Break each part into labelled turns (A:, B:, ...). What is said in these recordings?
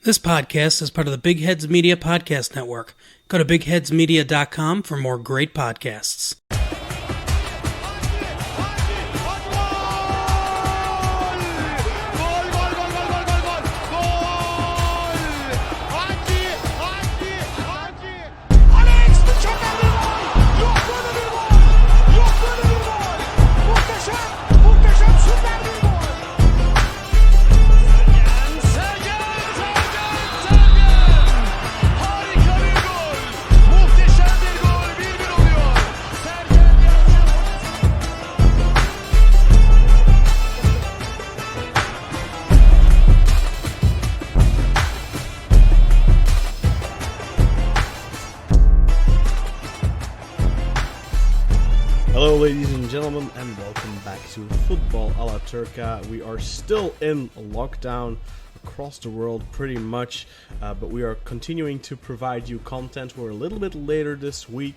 A: This podcast is part of the Big Heads Media Podcast Network. Go to bigheadsmedia.com for more great podcasts.
B: Hello ladies and gentlemen, and welcome back to Football a la Turca. We are still in lockdown across the world pretty much, but we are continuing to provide you content. We're a little bit later this week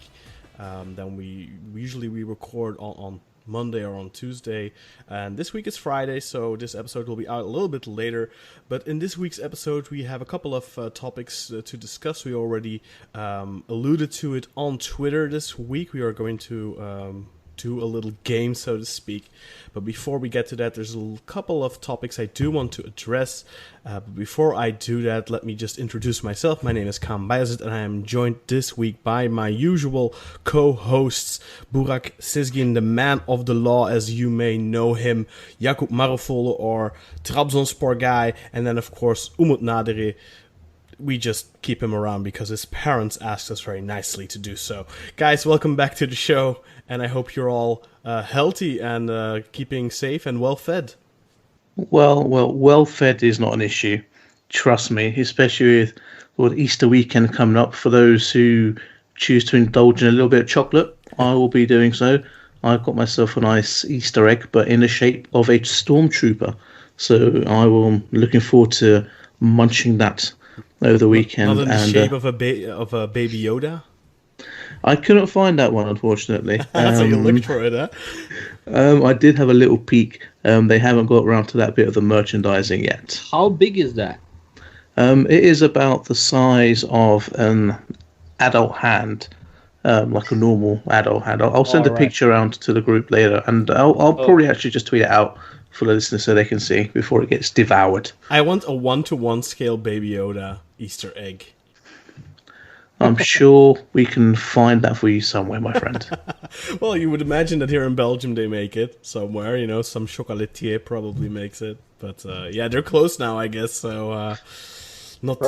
B: than we usually record on Monday or on Tuesday, and this week is Friday, so this episode will be out a little bit later. But in this week's episode we have a couple of topics to discuss. We already alluded to it on Twitter this week. We are going to do a little game, so to speak. But before we get to that, there's a couple of topics I do want to address. But before I do that, let me just introduce myself. My name is Kaan Bayezid, and I am joined this week by my usual co-hosts, Burak Sezgin, the man of the law, as you may know him, Jakub Marufolu, or Trabzonspor guy, and then of course Umut Nadere. We just keep him around because his parents asked us very nicely to do so. Guys, welcome back to the show, and I hope you're all healthy and keeping safe and well fed.
C: Well fed is not an issue. Trust me, especially with Easter weekend coming up. For those who choose to indulge in a little bit of chocolate, I will be doing so. I've got myself a nice Easter egg, but in the shape of a stormtrooper. So I'm looking forward to munching that over the weekend.
B: Not in the shape of a baby Yoda?
C: I couldn't find that one, unfortunately.
B: So you looked for it, huh?
C: I did have a little peek. They haven't got around to that bit of the merchandising yet.
D: How big is that?
C: It is about the size of an adult hand, like a normal adult hand. I'll send a picture around to the group later, and I'll probably actually just tweet it out for the listeners so they can see before it gets devoured.
B: I want a 1-to-1 scale Baby Yoda Easter egg.
C: I'm sure we can find that for you somewhere, my friend.
B: Well, you would imagine that here in Belgium they make it somewhere. You know, some chocolatier probably makes it. But yeah, they're close now, I guess. So not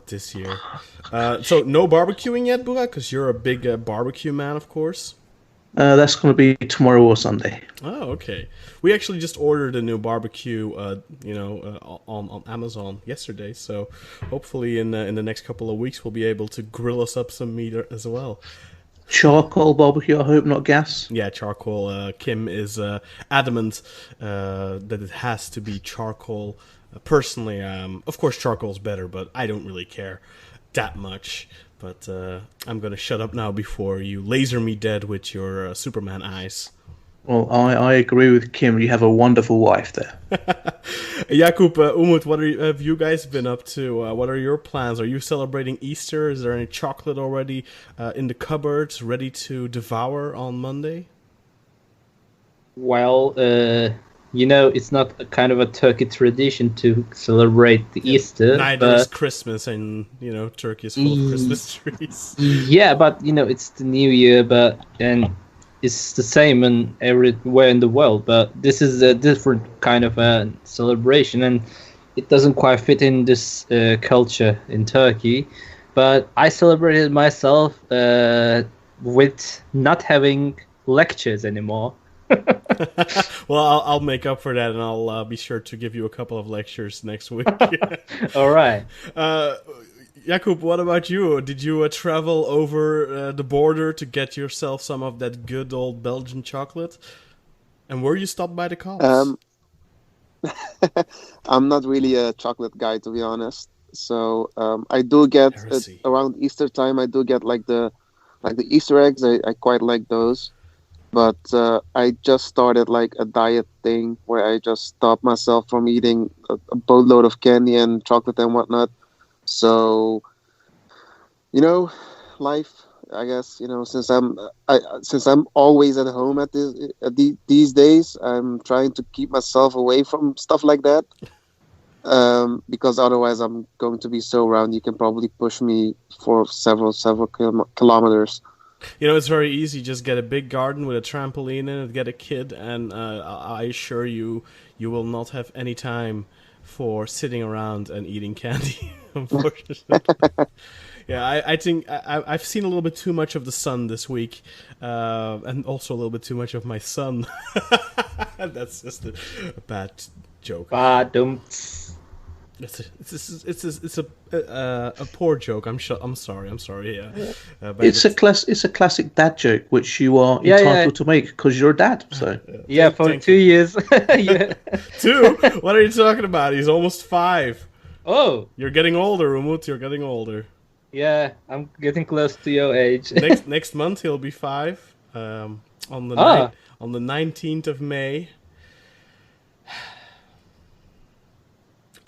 B: this year. So no barbecuing yet, Burak? Because you're a big barbecue man, of course.
C: That's going to be tomorrow or Sunday.
B: Oh, okay. We actually just ordered a new barbecue, on Amazon yesterday. So hopefully in the next couple of weeks we'll be able to grill us up some meat as well.
C: Charcoal barbecue, I hope, not gas.
B: Yeah, charcoal. Kim is adamant that it has to be charcoal. Personally, of course, charcoal's better, but I don't really care that much. But I'm going to shut up now before you laser me dead with your Superman eyes.
C: Well, I agree with Kim. You have a wonderful wife there.
B: Jakub, Umut, what have you guys been up to? What are your plans? Are you celebrating Easter? Is there any chocolate already in the cupboards ready to devour on Monday?
D: Well, it's not a kind of a Turkey tradition to celebrate the Easter.
B: Neither is Christmas, and Turkey is full of Christmas trees.
D: Yeah, but it's the New Year, and it's the same everywhere in the world. But this is a different kind of a celebration, and it doesn't quite fit in this culture in Turkey. But I celebrated myself with not having lectures anymore.
B: Well, I'll make up for that, and I'll be sure to give you a couple of lectures next week.
D: All right.
B: Jakub, what about you? Did you travel over the border to get yourself some of that good old Belgian chocolate? And were you stopped by the cops?
E: I'm not really a chocolate guy, to be honest. So I do get around Easter time. I do get like the Easter eggs. I quite like those. But I just started like a diet thing where I just stopped myself from eating a boatload of candy and chocolate and whatnot. So, life. I guess since I'm always at home these days, I'm trying to keep myself away from stuff like that. Because otherwise I'm going to be so round. You can probably push me for several kilometers.
B: It's very easy. Just get a big garden with a trampoline in it, get a kid, and I assure you, you will not have any time for sitting around and eating candy, unfortunately. Yeah, I think I've seen a little bit too much of the sun this week, and also a little bit too much of my son. That's just a bad joke. It's a poor joke. I'm sorry. Yeah.
C: It's a classic dad joke, which you are entitled to make because you're a dad. So
D: for 2 years. Yeah.
B: 2? What are you talking about? He's almost 5.
D: Oh,
B: You're getting older, Umut. You're getting older.
D: yeah, I'm getting close to your age.
B: Next month he'll be 5. On the 19th of May.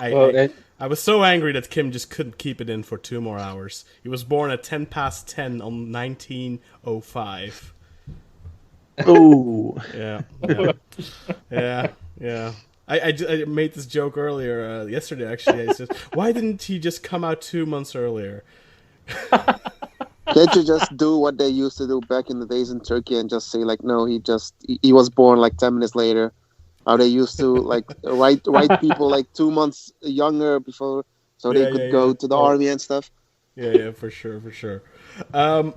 B: I was so angry that Kim just couldn't keep it in for 2 more hours. He was born at 10:10 on 1905.
C: oh,
B: Yeah. I made this joke earlier, yesterday actually. I said, why didn't he just come out 2 months earlier?
E: Can't you just do what they used to do back in the days in Turkey and just say like, no, he was born like 10 minutes later? How they used to like write people like 2 months younger before, so they could go to the army and stuff.
B: Yeah, for sure.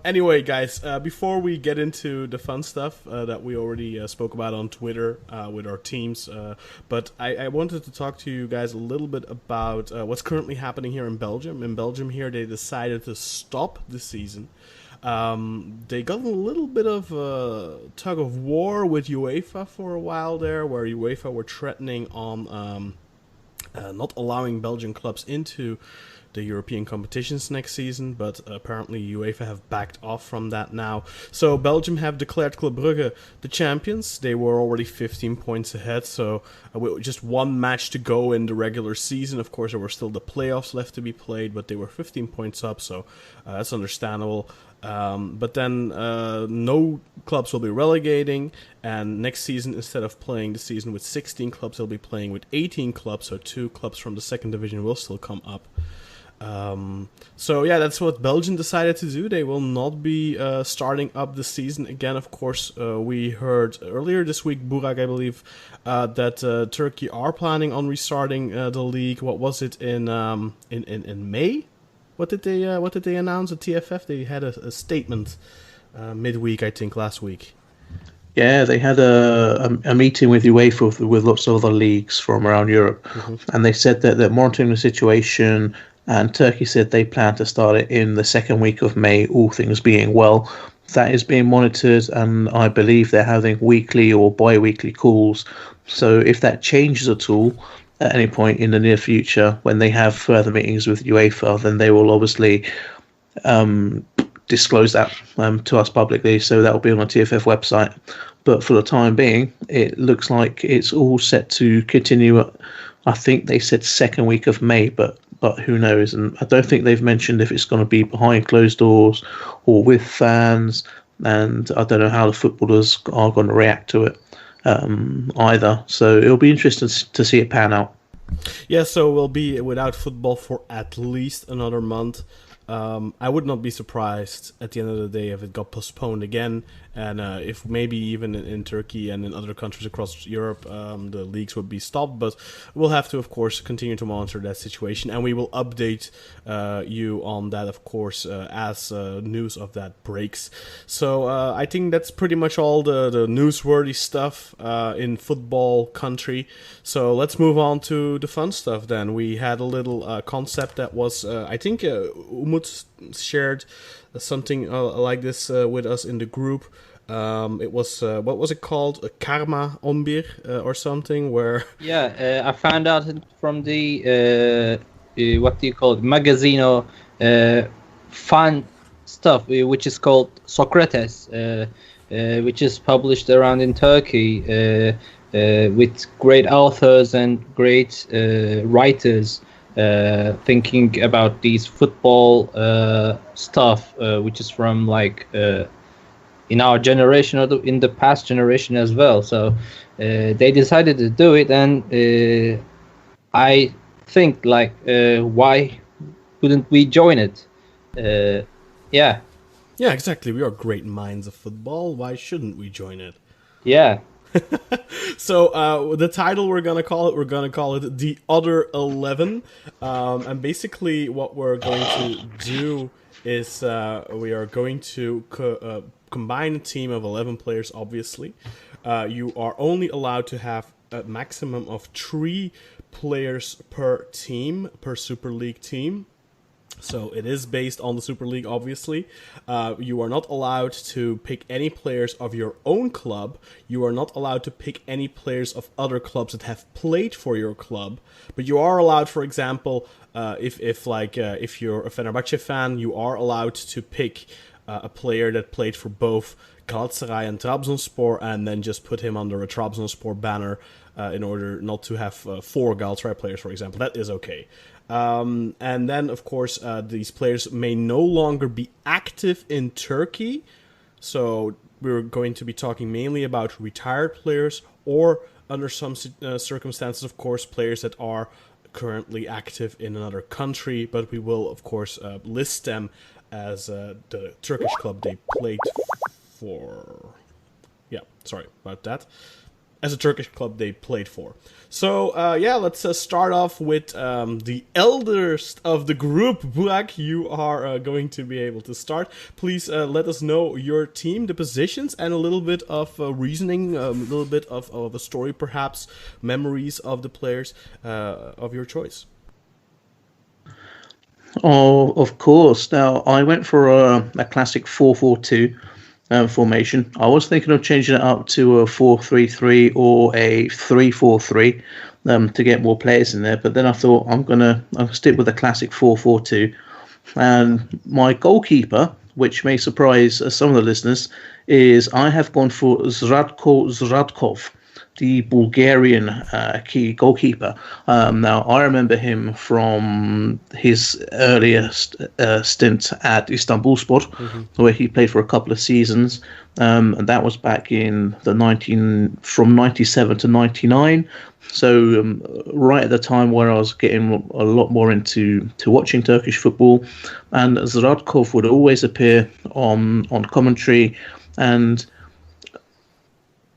B: Anyway, guys, before we get into the fun stuff that we already spoke about on Twitter with our teams, but I wanted to talk to you guys a little bit about what's currently happening here in Belgium. In Belgium here, they decided to stop the season. They got a little bit of a tug of war with UEFA for a while there, where UEFA were threatening on not allowing Belgian clubs into the European competitions next season, but apparently UEFA have backed off from that now. So Belgium have declared Club Brugge the champions. They were already 15 points ahead, so with just 1 match to go in the regular season. Of course, there were still the playoffs left to be played, but they were 15 points up, so that's understandable. But then no clubs will be relegating, and next season, instead of playing the season with 16 clubs, they'll be playing with 18 clubs, so 2 clubs from the second division will still come up. So yeah, that's what Belgium decided to do. They will not be starting up the season again. Of course, we heard earlier this week, Burak, I believe, that Turkey are planning on restarting the league. What was it in May? What did they announce at TFF? They had a statement midweek, I think, last week.
C: yeah, they had a meeting with UEFA with lots of other leagues from around Europe, and they said that they're monitoring the situation. And Turkey said they plan to start it in the second week of May, all things being well. That is being monitored, and I believe they're having weekly or bi-weekly calls. So if that changes at all at any point in the near future, when they have further meetings with UEFA, then they will obviously disclose that to us publicly. So that will be on the TFF website. But for the time being, it looks like it's all set to continue. I think they said second week of May, but who knows? And I don't think they've mentioned if it's going to be behind closed doors or with fans. And I don't know how the footballers are going to react to it either. So it'll be interesting to see it pan out.
B: Yeah, so we'll be without football for at least another month. I would not be surprised at the end of the day if it got postponed again, and if maybe even in Turkey and in other countries across Europe, the leagues would be stopped. But we'll have to, of course, continue to monitor that situation, and we will update you on that, of course, as news of that breaks. So I think that's pretty much all the newsworthy stuff in football country. So let's move on to the fun stuff then. We had a little concept that was, I think, Umut shared something like this with us in the group. It was what was it called? A karma ombir or something where
D: I found out from the what do you call it, Magazino fun stuff, which is called Socrates, which is published around in Turkey with great authors and great writers thinking about these football stuff, which is from like in our generation or in the past generation as well. So they decided to do it, and I think like why couldn't we join it? Yeah,
B: Yeah, exactly. We are great minds of football. Why shouldn't we join it?
D: yeah.
B: So the title we're gonna call it The Other 11, and basically what we're going to do is we are going to combine a team of 11 players. Obviously, you are only allowed to have a maximum of 3 players per team, per Super League team. So it is based on the Super League, obviously. You are not allowed to pick any players of your own club. You are not allowed to pick any players of other clubs that have played for your club. But you are allowed, for example, if you're a Fenerbahce fan, you are allowed to pick a player that played for both Galatasaray and Trabzonspor, and then just put him under a Trabzonspor banner in order not to have 4 Galatasaray players, for example. That is okay. And then, of course, these players may no longer be active in Turkey. So we're going to be talking mainly about retired players, or under some circumstances, of course, players that are currently active in another country. But we will, of course, list them as the Turkish club they played for. Yeah, sorry about that. As a Turkish club they played for. So, let's start off with the eldest of the group. Burak, you are going to be able to start. Please let us know your team, the positions, and a little bit of reasoning, a little bit of a story, perhaps, memories of the players of your choice.
C: Oh, of course. Now, I went for a classic 4-4-2 formation. I was thinking of changing it up to a 4-3-3 or a 3-4-3 to get more players in there. But then I thought I'll stick with the classic 4-4-2. And my goalkeeper, which may surprise some of the listeners, is I have gone for Zratko Zratkov, the Bulgarian key goalkeeper. Now, I remember him from his earliest stint at Istanbulspor, where he played for a couple of seasons, and that was back in from 97 to 99. So right at the time where I was getting a lot more into watching Turkish football, and Zratkov would always appear on commentary. And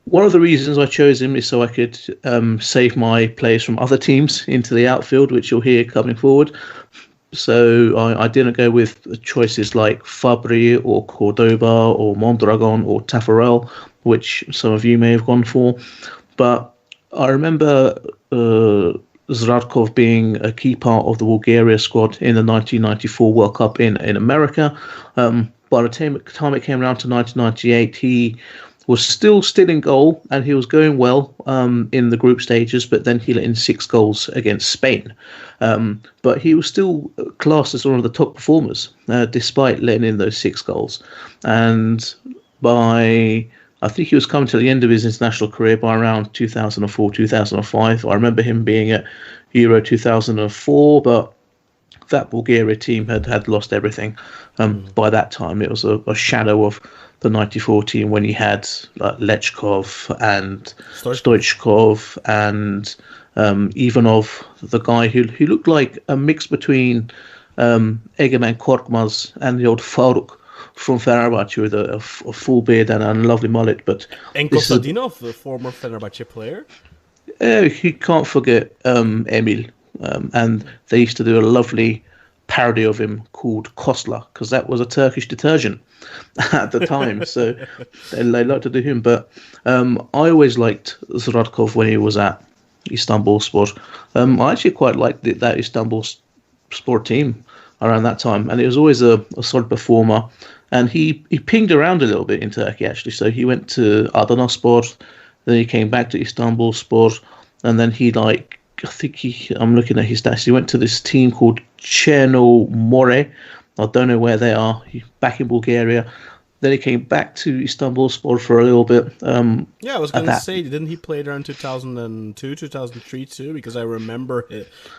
C: one of the reasons I chose him is so I could save my players from other teams into the outfield, which you'll hear coming forward. So I didn't go with choices like Fabri or Cordoba or Mondragon or Tafarel, which some of you may have gone for. But I remember Zratkov being a key part of the Bulgaria squad in the 1994 World Cup in America. By the time it came around to 1998, he was still in goal, and he was going well in the group stages, but then he let in 6 goals against Spain. But he was still classed as one of the top performers, despite letting in those 6 goals. And I think he was coming to the end of his international career by around 2004, 2005. I remember him being at Euro 2004, but that Bulgaria team had lost everything. By that time, it was a shadow of the 94 team when he had Lechkov and Stoichkov and Ivanov, the guy who looked like a mix between Egemen Korkmaz and the old Faruk from Fenerbahce with a full beard and a lovely mullet. But
B: Kostadinov, the former Fenerbahce player.
C: You can't forget Emil. And they used to do a lovely parody of him called Kosla, because that was a Turkish detergent at the time. So they liked to do him. But I always liked Zratkov when he was at Istanbulspor. I actually quite liked that Istanbulspor team around that time, and he was always a solid performer. And he pinged around a little bit in Turkey, actually. So he went to Adanaspor, then he came back to Istanbulspor, and then I'm looking at his stats. He went to this team called Cherno More. I don't know where they are. Back in Bulgaria. Then he came back to Istanbulspor for a little bit.
B: Yeah, I was going to say, didn't he play around 2002, 2003 too? Because I remember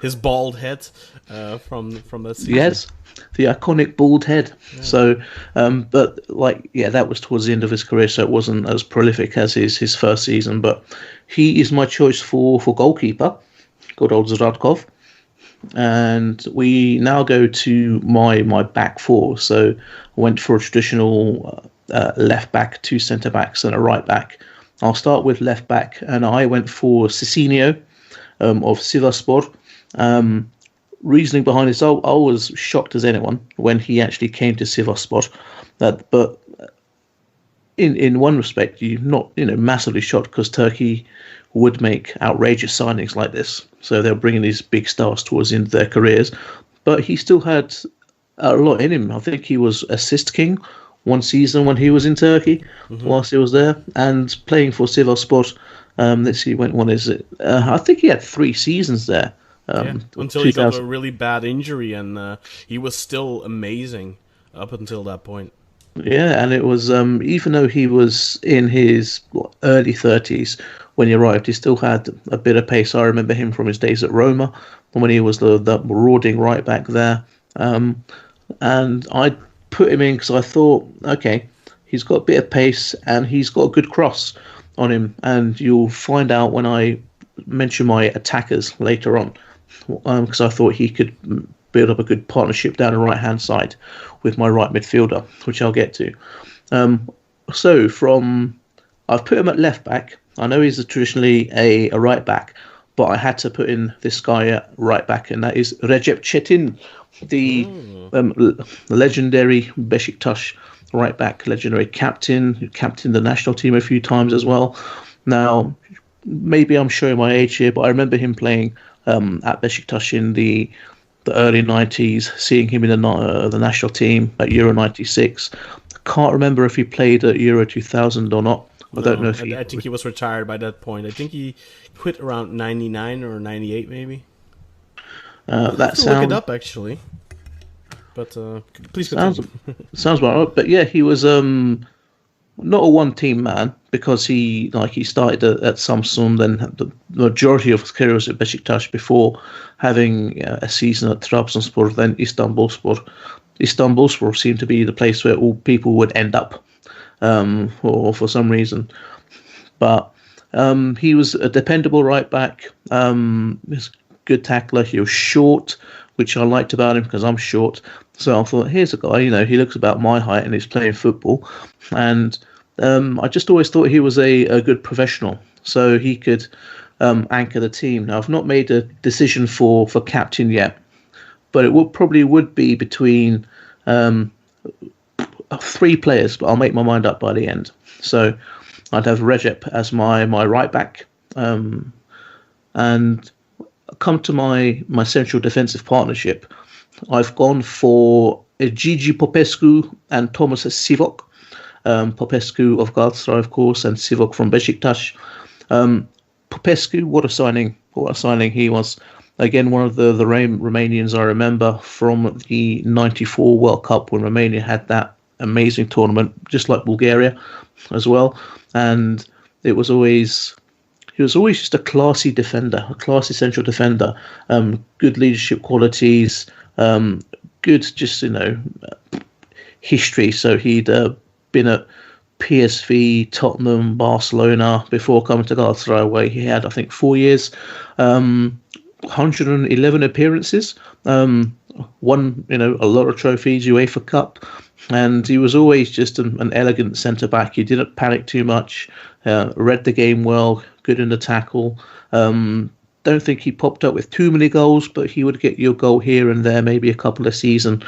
B: his bald head from that season.
C: Yes, the iconic bald head. Yeah. So, but that was towards the end of his career, so it wasn't as prolific as his first season. But he is my choice for goalkeeper, good old Zradkov. And we now go to my back four. So I went for a traditional left back, 2 centre backs, and a right back. I'll start with left back, and I went for Cicinho of Sivasspor. Reasoning behind this, I was shocked as anyone when he actually came to Sivasspor. But in one respect, you're not massively shocked because Turkey would make outrageous signings like this. So they're bringing these big stars towards the end of their careers. But he still had a lot in him. I think he was assist king one season when he was in Turkey, whilst he was there. And playing for Sivasspor, let's see, when is it? I think he had 3 seasons there.
B: Until he got a really bad injury, and he was still amazing up until that point.
C: Yeah, and it was, even though he was in his early 30s when he arrived, he still had a bit of pace. I remember him from his days at Roma, when he was the marauding right back there. And I put him in because I thought, okay, he's got a bit of pace and he's got a good cross on him. And you'll find out when I mention my attackers later on, because I thought he could build up a good partnership down the right-hand side with my right midfielder, which I'll get to. I've put him at left back. I know he's traditionally a right back, but I had to put in this guy at right back, and that is Recep Çetin, the legendary Beşiktaş right back, legendary captain, who captained the national team a few times as well. Now, maybe I'm showing my age here, but I remember him playing at Beşiktaş in the early 90s, seeing him in the national team at Euro 96. I can't remember if he played at Euro 2000 or not. I don't know if
B: I think he was retired by that point. I think he quit around 99 or 98 maybe.
C: That sounds...
B: look it up actually. But please continue.
C: Sounds about right. But yeah, he was not a one-team man, because he started at Samsun, then the majority of his career was at Beşiktaş before having a season at Trabzonspor, then Istanbulspor. Istanbulspor seemed to be the place where all people would end up, for some reason. But he was a dependable right back. He's a good tackler. He was short, which I liked about him because I'm short. So I thought, here's a guy, he looks about my height and he's playing football. And I just always thought he was a good professional, so he could anchor the team. Now, I've not made a decision for captain yet, but it probably would be between 3 players, but I'll make my mind up by the end. So I'd have Recep as my right back, and come to my central defensive partnership. I've gone for Gigi Popescu and Thomas Sivok. Popescu of Galatasaray, of course, and Sivok from Beşiktaş. Popescu, what a signing he was. Again, one of the Romanians I remember from the 94 World Cup, when Romania had that amazing tournament, just like Bulgaria as well. And he was always just a classy defender, a classy central defender. Good leadership qualities, good history. So he'd been at PSV, Tottenham, Barcelona before coming to Galatasaray, where he had, I think, 4 years, 111 appearances, won a lot of trophies, UEFA Cup, and he was always just an elegant centre back. He didn't panic too much, read the game well, good in the tackle. Don't think he popped up with too many goals, but he would get you a goal here and there, maybe a couple a season.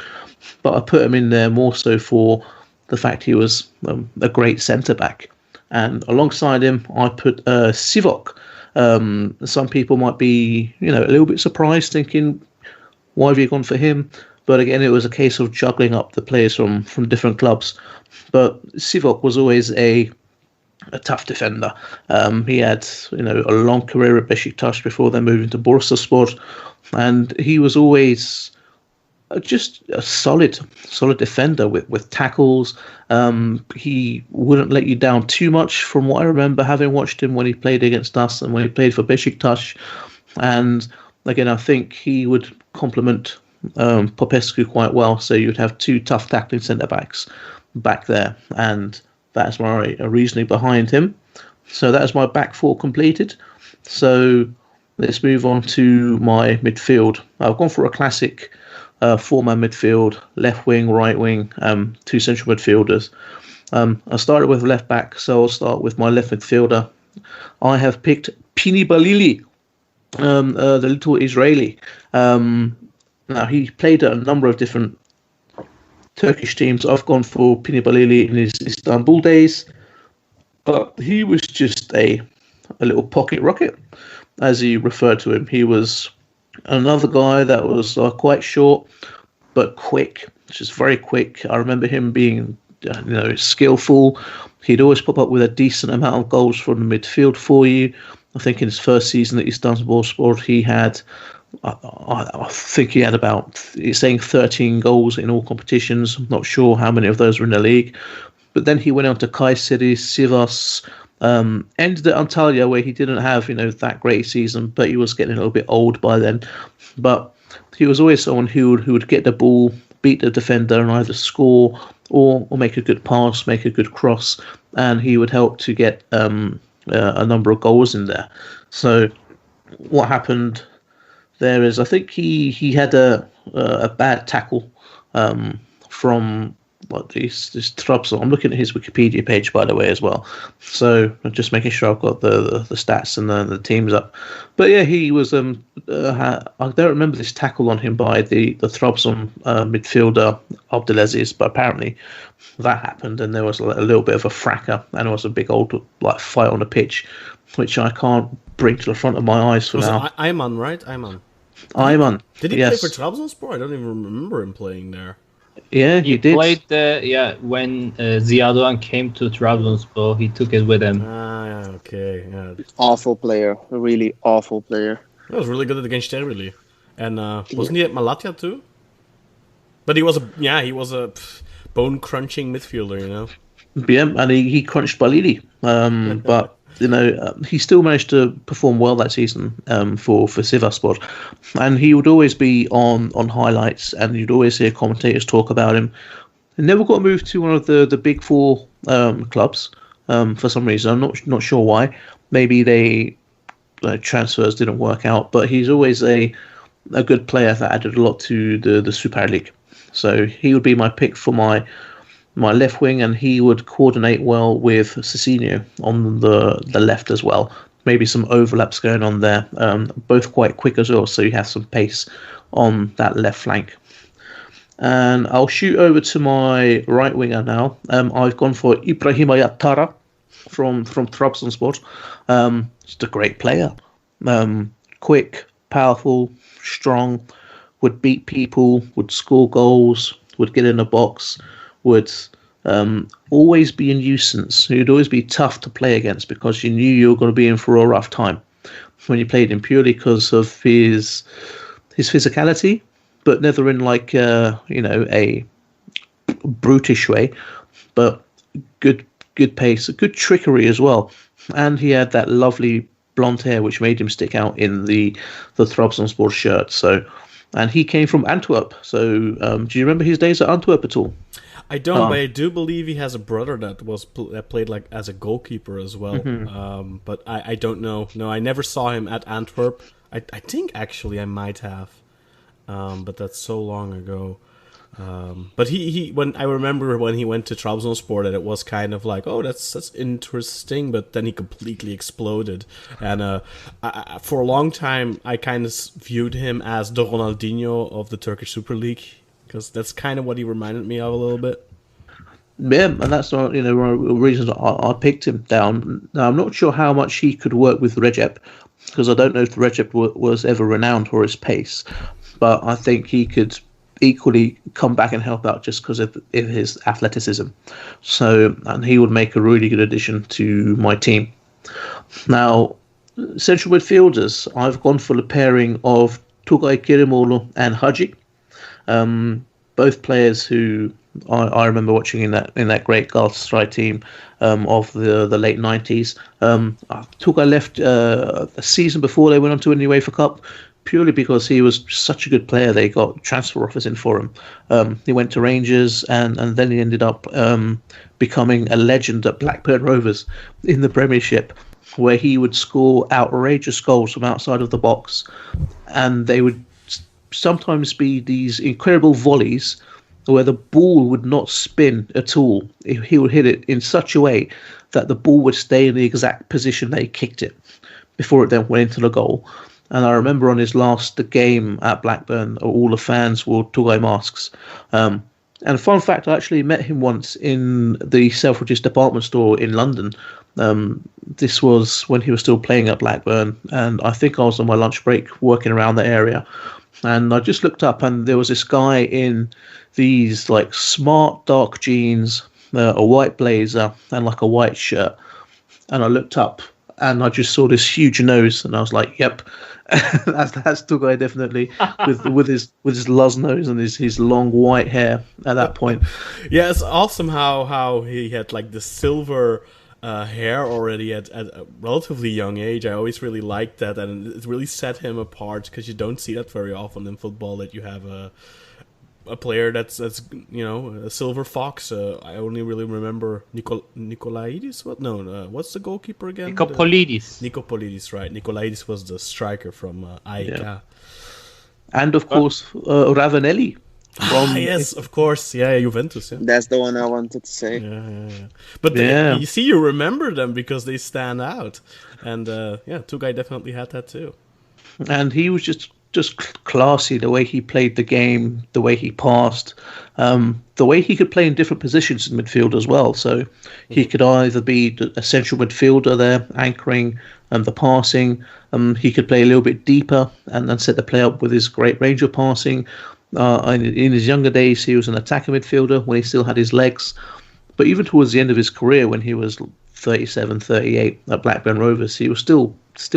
C: But I put him in there more so for the fact he was a great centre-back. And alongside him, I put Sivok. Some people might be, a little bit surprised, thinking, why have you gone for him? But again, it was a case of juggling up the players from different clubs. But Sivok was always a tough defender. He had, a long career at Beşiktaş before then moving to Bursaspor. And he was always Just a solid defender with tackles. He wouldn't let you down too much, from what I remember, having watched him when he played against us and when he played for Besiktas. And again, I think he would complement Popescu quite well. So you'd have two tough tackling centre backs back there, and that's my reasoning behind him. So that is my back four completed. So let's move on to my midfield. I've gone for a classic four-man midfield, left wing, right wing, two central midfielders. I started with left back, so I'll start with my left midfielder. I have picked Pini Balili, the little Israeli. Now, he played at a number of different Turkish teams. I've gone for Pini Balili in his Istanbul days, but he was just a little pocket rocket, as he referred to him. He was another guy that was quite short but quick, just very quick. I remember him being skillful. He'd always pop up with a decent amount of goals from the midfield for you. I think in his first season at Istanbulspor, he had I think he had about 13 goals in all competitions. I'm not sure how many of those were in the league. But then he went on to Kayseri, Sivas, ended at Antalya, where he didn't have that great season, but he was getting a little bit old by then. But he was always someone who would get the ball, beat the defender, and either score or make a good pass, make a good cross, and he would help to get a number of goals in there. So what happened there is, I think he had a bad tackle from this Trabzon. I'm looking at his Wikipedia page, by the way, as well. So I'm just making sure I've got the stats and the teams up. But yeah, he was. I don't remember this tackle on him by the Trabzon midfielder Abdelaziz, but apparently that happened, and there was a little bit of a fracas, and there was a big old fight on the pitch, which I can't bring to the front of my eyes for now.
B: Ayman, right? Ayman.
C: Ayman.
B: Did he
C: yes.
B: play for Trabzonspor? I don't even remember him playing there.
C: Yeah, he did.
D: Played when Ziya came to Trabzonspor, he took it with him.
B: Okay. Yeah.
E: Awful player, a really awful player.
B: He was really good against Sterili. And wasn't he at Malatya too? But he was a bone crunching midfielder,
C: Yeah, and he crunched Balili. But he still managed to perform well that season for Sivasspor, and he would always be on highlights, and you'd always hear commentators talk about him. He never got moved to one of the big four clubs for some reason. I'm not sure why. Maybe they transfers didn't work out, but he's always a good player that added a lot to the Super League. So he would be my pick for my left wing, and he would coordinate well with Cicinho on the left as well. Maybe some overlaps going on there. Both quite quick as well, so you have some pace on that left flank. And I'll shoot over to my right winger now. I've gone for Ibrahim Yattara from Trabzonspor. Just a great player. Quick, powerful, strong, would beat people, would score goals, would get in the box, would always be a nuisance. He'd always be tough to play against because you knew you were going to be in for a rough time when you played him, purely because of his physicality, but never in a brutish way, but good pace, good trickery as well. And he had that lovely blonde hair which made him stick out in the Trabzonspor shirt. And he came from Antwerp. So do you remember his days at Antwerp at all?
B: I don't, but I do believe he has a brother that played as a goalkeeper as well.
C: Mm-hmm.
B: But I don't know. No, I never saw him at Antwerp. I think actually I might have, but that's so long ago. But when I remember when he went to Trabzonspor, that it was kind of like, oh, that's interesting. But then he completely exploded, and for a long time I kind of viewed him as the Ronaldinho of the Turkish Super League, because that's kind of what he reminded me of a little bit.
C: Yeah, and that's not one of the reasons I picked him down. Now, I'm not sure how much he could work with Recep, because I don't know if Recep was ever renowned for his pace, but I think he could equally come back and help out just because of his athleticism. So, and he would make a really good addition to my team. Now, central midfielders, I've gone for the pairing of Tugay Kirimoğlu and Hagi. Both players who I remember watching in that great Galatasaray team of the late 90s. Turca left a season before they went on to win the UEFA Cup, purely because he was such a good player. They got transfer offers in for him. He went to Rangers, and then he ended up becoming a legend at Blackburn Rovers in the Premiership, where he would score outrageous goals from outside of the box, and they would sometimes be these incredible volleys where the ball would not spin at all. He would hit it in such a way that the ball would stay in the exact position they kicked it before it then went into the goal. And I remember on his last game at Blackburn, all the fans wore Turca masks. And fun fact, I actually met him once in the Selfridges department store in London. This was when he was still playing at Blackburn, and I think I was on my lunch break working around the area. And I just looked up, and there was this guy in these like smart dark jeans, a white blazer, and like a white shirt. And I looked up, and I just saw this huge nose, and I was like, "Yep, that's Turca definitely." with his luz nose and his long white hair at that point.
B: Yeah, it's awesome how he had like the silver hair already at a relatively young age. I always really liked that, and it really set him apart because you don't see that very often in football, that you have a player that's a silver fox. I only really remember Nikolaidis. What's the goalkeeper again?
D: Nikopolidis,
B: right? Nikolaidis was the striker from AEK.
C: Yeah. And of course Ravanelli.
B: Yes, of course. Yeah, Juventus. Yeah.
E: That's the one I wanted to say.
B: Yeah. But you see, you remember them because they stand out. And Turca definitely had that too.
C: And he was just classy, the way he played the game, the way he passed, the way he could play in different positions in midfield as well. So he could either be a central midfielder there, anchoring the passing. He could play a little bit deeper and then set the play up with his great range of passing. In his younger days, he was an attacking midfielder when he still had his legs. But even towards the end of his career, when he was 37, 38 at Blackburn Rovers, he was still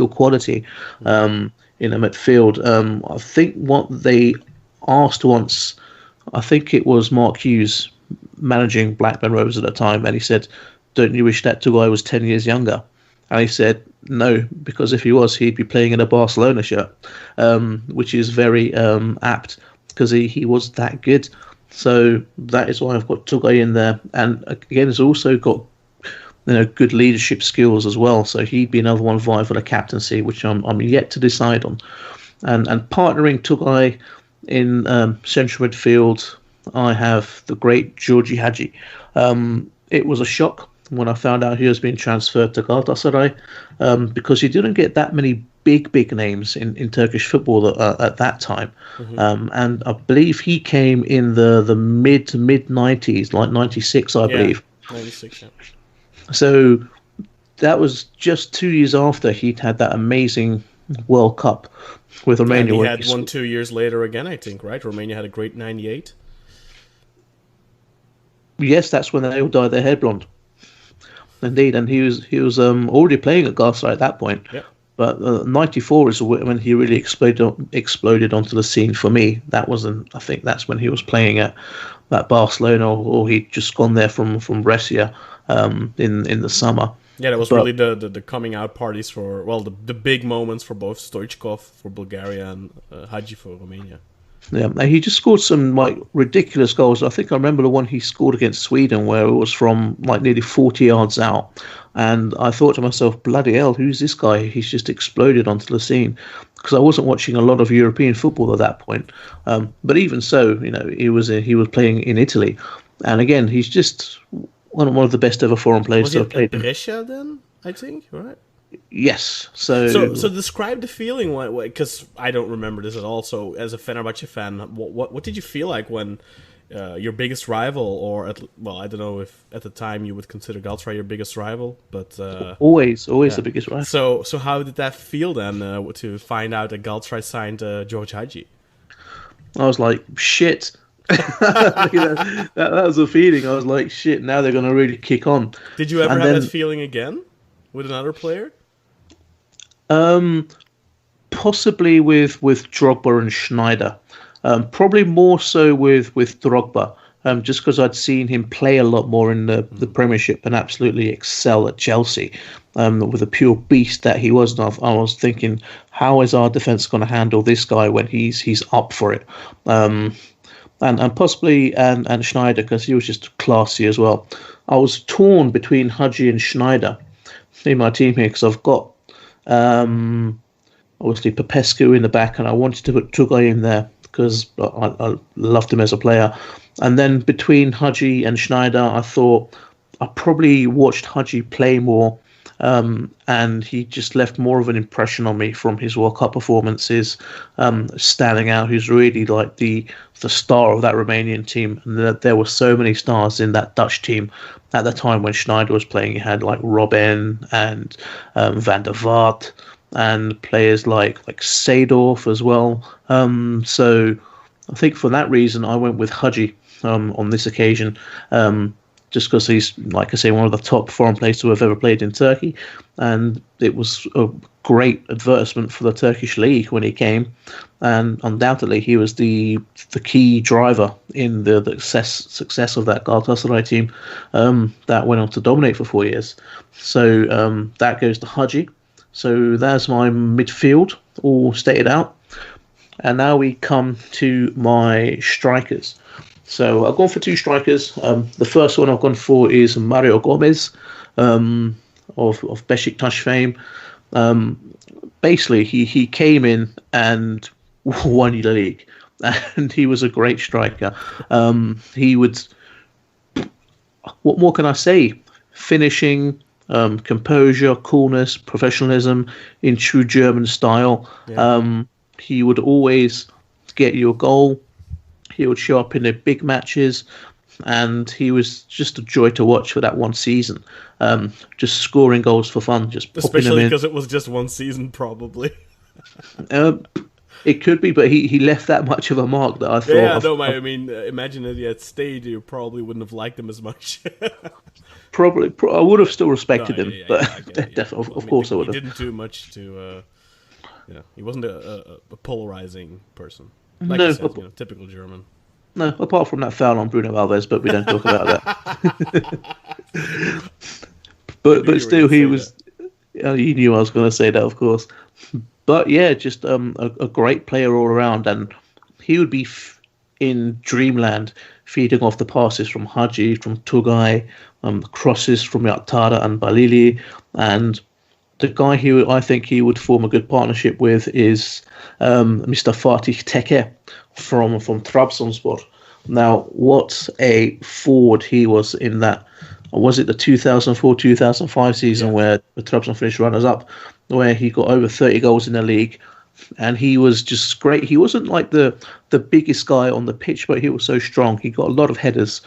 C: quality in a midfield. I think what they asked once, I think it was Mark Hughes managing Blackburn Rovers at the time, and he said, "Don't you wish that Turca was 10 years younger?" And he said, "No, because if he was, he'd be playing in a Barcelona shirt," which is very apt, because he was that good. So that is why I've got Turca in there. And again, he's also got good leadership skills as well. So he'd be another one vying for the captaincy, which I'm yet to decide on. And partnering Turca in central midfield, I have the great Georgi Hagi. It was a shock when I found out he was being transferred to Galatasaray, because you didn't get that many big names in Turkish football at that time. Mm-hmm. And I believe he came in the mid 90s, like 96, I believe.
B: 96, yeah.
C: So that was just 2 years after he'd had that amazing World Cup with Romania.
B: And he had one 2 years later again, I think, right? Romania had a great 98.
C: Yes, that's when they all dyed their hair blonde. Indeed, and he was already playing at Galatasaray at that point.
B: Yeah.
C: But 94 is when he really exploded onto the scene for me. I think that's when he was playing at Barcelona, or he'd just gone there from Brescia in the summer.
B: Yeah, that was really the coming out parties for, well, the big moments for both Stoichkov for Bulgaria and Hagi for Romania.
C: Yeah, and he just scored some like ridiculous goals. I think I remember the one he scored against Sweden, where it was from like nearly 40 yards out, and I thought to myself, "Bloody hell, who's this guy? He's just exploded onto the scene." Because I wasn't watching a lot of European football at that point. But even so, he was playing in Italy, and again, he's just one of the best ever foreign players to have played.
B: Was he at Brescia then? I think, right?
C: Yes. So
B: describe the feeling, because I don't remember this at all. So as a Fenerbahce fan, what did you feel like when your biggest rival, or I don't know if at the time you would consider Galatasaray your biggest rival, but
C: always the biggest rival.
B: So how did that feel then to find out that Galatasaray signed Georgi Hagi?
C: I was like, shit. that was the feeling. I was like, shit. Now they're going to really kick on.
B: Did you ever have that feeling again with another player?
C: Possibly with Drogba and Schneider. Probably more so with Drogba, just because I'd seen him play a lot more in the Premiership and absolutely excel at Chelsea, with a pure beast that he was. And I was thinking, how is our defence going to handle this guy when he's up for it? And possibly and Schneider, because he was just classy as well. I was torn between Hadji and Schneider in my team here because I've got obviously Popescu in the back, and I wanted to put Turca in there because I loved him as a player. And then between Hadji and Schneider, I thought I probably watched Hadji play more, and he just left more of an impression on me from his World Cup performances, standing out. He's really like the star of that Romanian team, and there were so many stars in that Dutch team at the time when Schneider was playing. You had like Robben and Van der Vaart, and players like Seedorf as well. So I think for that reason, I went with Hadji on this occasion, just because he's, like I say, one of the top foreign players to have ever played in Turkey. And it was a great advertisement for the Turkish league when he came. And undoubtedly, he was the key driver in the success of that Galatasaray team that went on to dominate for 4 years. So that goes to Hadji. So that's my midfield, all stated out. And now we come to my strikers. So I've gone for 2 strikers. The first one I've gone for is Mario Gomez, of Beşiktaş fame. Basically, he came in and won the league, and he was a great striker. He would, what more can I say? Finishing, composure, coolness, professionalism in true German style. Yeah. He would always get you a goal. He would show up in the big matches, and he was just a joy to watch for that one season. Just scoring goals for fun, just popping them in.
B: Especially because it was just one season, probably.
C: It could be, but he left that much of a mark that I thought.
B: Yeah, I mean, imagine if he had stayed, you probably wouldn't have liked him as much.
C: Probably, I would have still respected him, but of course I would have.
B: He didn't do much to. He wasn't a polarizing person. Like
C: no,
B: you said, typical German.
C: No, apart from that foul on Bruno Alves, but we don't talk about that. but still, he was. You knew I was going to say that, of course. But yeah, just a great player all around, and he would be in dreamland, feeding off the passes from Hadji, from Tugay, crosses from Yaktara and Balili, and the guy who I think he would form a good partnership with is Mr. Fatih Tekke from Trabzonspor. Now, what a forward he was in that. Was it the 2004-2005 season where the Trabzon finished runners-up, where he got over 30 goals in the league, and he was just great. He wasn't like the biggest guy on the pitch, but he was so strong. He got a lot of headers,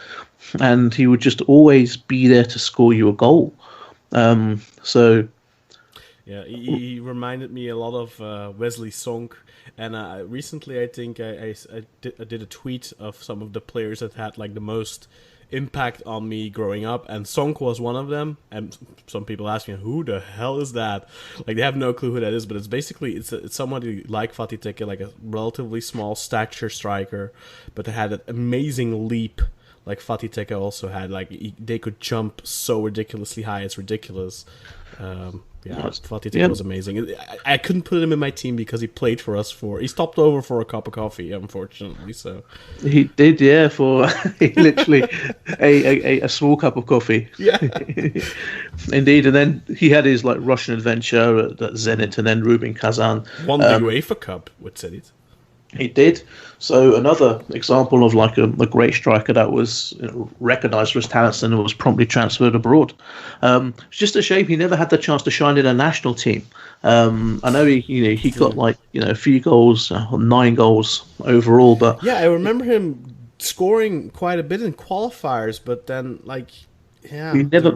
C: and he would just always be there to score you a goal.
B: Yeah, he reminded me a lot of Wesley Song, and recently I think I did a tweet of some of the players that had like the most impact on me growing up, and Song was one of them. And some people ask me, who the hell is that? Like, they have no clue who that is, but it's basically it's somebody like Fatih Tekke, like a relatively small stature striker, but they had an amazing leap. Like Fatih Tekke also had, like they could jump so ridiculously high, it's ridiculous. Fatih Tekke was amazing. I couldn't put him in my team because he played for us he stopped over for a cup of coffee, unfortunately. So
C: he did, yeah, for literally a small cup of coffee.
B: Yeah,
C: indeed. And then he had his like Russian adventure at Zenit, and then Rubin Kazan
B: won the UEFA Cup with Zenit.
C: He did. So another example of like a great striker that was recognised for his talents and was promptly transferred abroad. It's just a shame he never had the chance to shine in a national team. I know he got like a few goals, 9 goals overall, but
B: yeah, I remember him scoring quite a bit in qualifiers, but then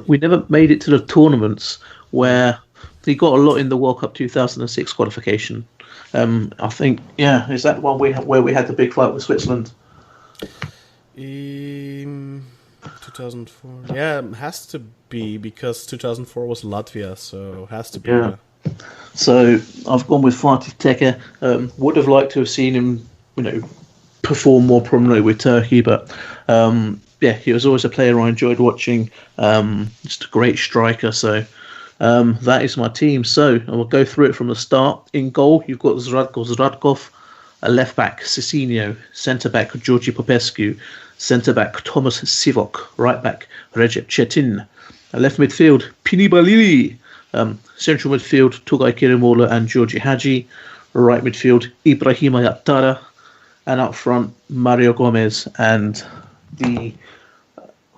B: we never made it to the tournaments where he got a lot in the World Cup 2006 qualification. I think, is that one where we had the big fight with Switzerland? 2004. Yeah, it has to be, because 2004 was Latvia, so it has to be.
C: Yeah. So I've gone with Fatih Tekke. Would have liked to have seen him, perform more prominently with Turkey, but yeah, he was always a player I enjoyed watching. Just a great striker. So that is my team. So I will go through it from the start. In goal, you've got Zradko Zradkov, a left back Cicinho, centre back Georgi Popescu, centre back Thomas Sivok, right back Recep Çetin, a left midfield Pini Balili, central midfield Tugay Kirimoğlu and Georgi Hagi, right midfield Ibrahim Ayattara, and up front Mario Gomez and the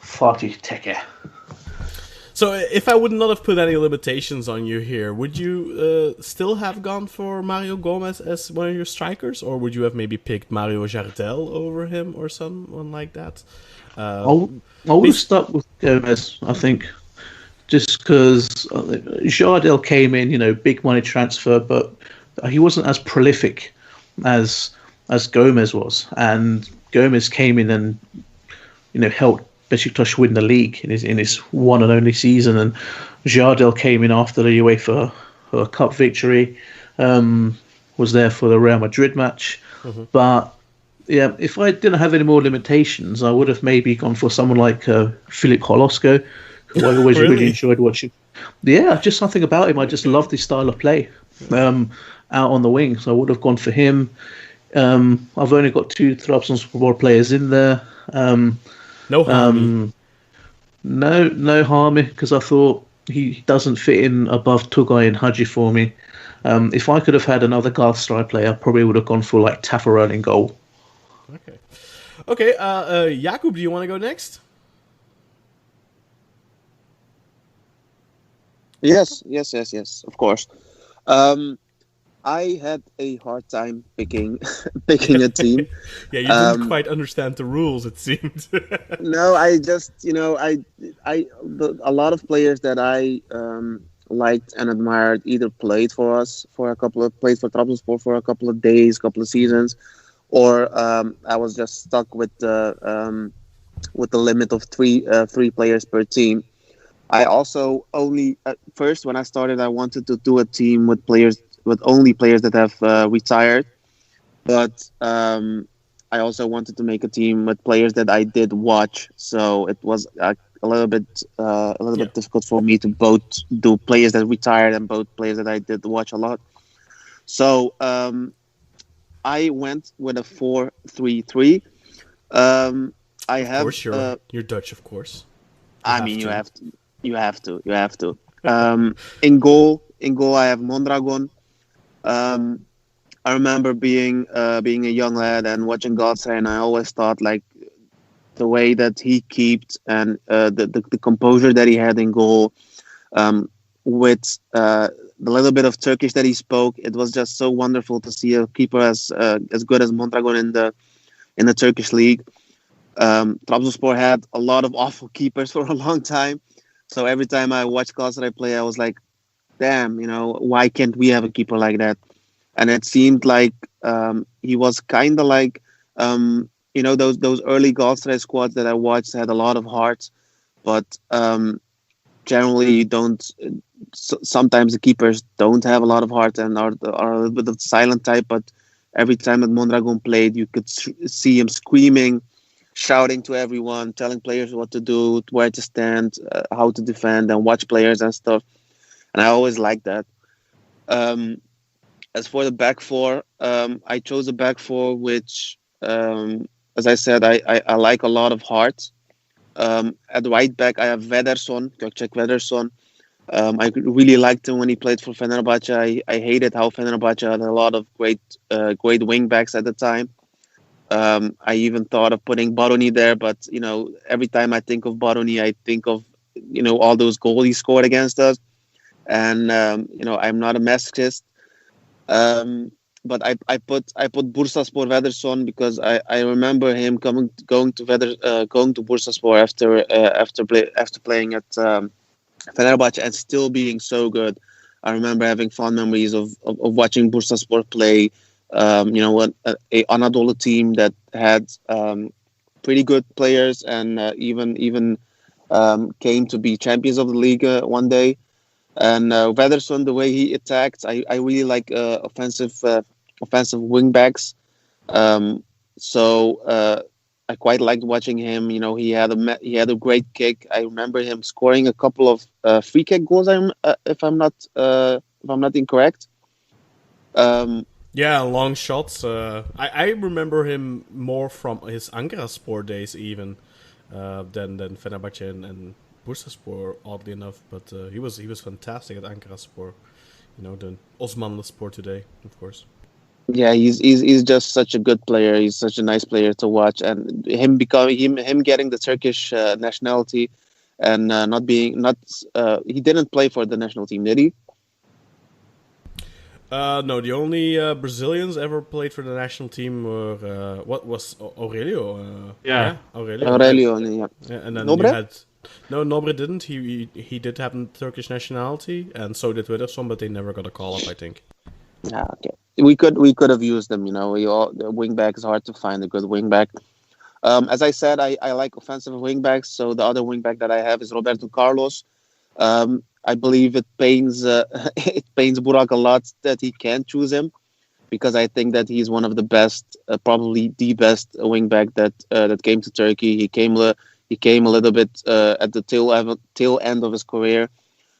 C: Fatih Tekke.
B: So if I would not have put any limitations on you here, would you still have gone for Mario Gomez as one of your strikers, or would you have maybe picked Mario Jardel over him or someone like that?
C: I would have stuck with Gomez, I think, just because Jardel came in, big money transfer, but he wasn't as prolific as Gomez was, and Gomez came in and helped Besiktas win the league in his one and only season, and Jardel came in after the UEFA Cup victory, was there for the Real Madrid match. Mm-hmm. But yeah, if I didn't have any more limitations, I would have maybe gone for someone like Filip Holosko, who I always really enjoyed watching. Yeah, just something about him. I just loved his style of play out on the wing, so I would have gone for him. I've only got 2 Trabzonspor players in there.
B: No Hami.
C: No Hami, because I thought he doesn't fit in above Tugay and Hagi for me. If I could have had another Galatasaray player, I probably would have gone for like Tafarel in goal.
B: Okay. Jakub, do you want to go next?
E: Yes, of course. I had a hard time picking a team.
B: Yeah, you didn't quite understand the rules, it seemed.
E: No, I just a lot of players that I liked and admired either played for us played for Trabzonspor for a couple of days, couple of seasons, or I was just stuck with the limit of three players per team. I also only first when I started, I wanted to do a team with only players that have retired, but I also wanted to make a team with players that I did watch. So it was a little bit difficult for me to both do players that retired and both players that I did watch a lot. So I went with a 4-3-3. I have.
B: Of course, you're Dutch, of course.
E: You have to. In goal, I have Mondragon. I remember being a young lad and watching Galatasaray, and I always thought like the way that he kept and the composure that he had in goal, with the little bit of Turkish that he spoke, it was just so wonderful to see a keeper as good as Mondragon in the Turkish league. Trabzonspor had a lot of awful keepers for a long time. So every time I watched Galatasaray play, I was like, damn, why can't we have a keeper like that? And it seemed like he was kind of like, those early Galatasaray squads that I watched had a lot of heart. But generally, you don't. Sometimes the keepers don't have a lot of heart and are a little bit of the silent type. But every time that Mondragon played, you could see him screaming, shouting to everyone, telling players what to do, where to stand, how to defend, and watch players and stuff. And I always liked that. As for the back four, I chose a back four which, as I said, I like a lot of heart. At right back, I have Vederson, Gökçek Vederson. I really liked him when he played for Fenerbahce. I hated how Fenerbahce had a lot of great wing backs at the time. I even thought of putting Baroni there, but every time I think of Baroni, I think of all those goals he scored against us. And I'm not a masochist, but I put Bursaspor Vederson because I remember him going to Bursaspor after playing at Fenerbahce and still being so good. I remember having fond memories of watching Bursaspor play. A Anadolu team that had pretty good players and even came to be champions of the league one day. And Vederson, the way he attacked, I really like offensive wing backs. So I quite liked watching him. He had a great kick. I remember him scoring a couple of free kick goals. If I'm not incorrect. Um,
B: Yeah, long shots. I remember him more from his Ankaraspor days even than Fenerbahce and Bursaspor, oddly enough. But he was fantastic at Ankaraspor. The Osmanlıspor today, of course.
E: yeah, he's just such a good player. He's such a nice player to watch, and him getting the Turkish nationality, and not being not he didn't play for the national team, did he?
B: No, the only Brazilians ever played for the national team were what was Aurelio.
C: Yeah.
B: Aurelio.
E: Aurelio, yeah.
B: And then you
E: Nobre?
B: had no Nobre didn't. He did have the Turkish nationality, and so did Witherspoon, but they never got a call up. I think.
E: Yeah, okay. We could have used them. The wing back is hard to find a good wing back. As I said, I like offensive wing backs. So the other wing back that I have is Roberto Carlos. I believe it pains it pains Burak a lot that he can't choose him, because I think that he's one of the best, probably the best wing back that came to Turkey. He came a little bit at the tail end of his career,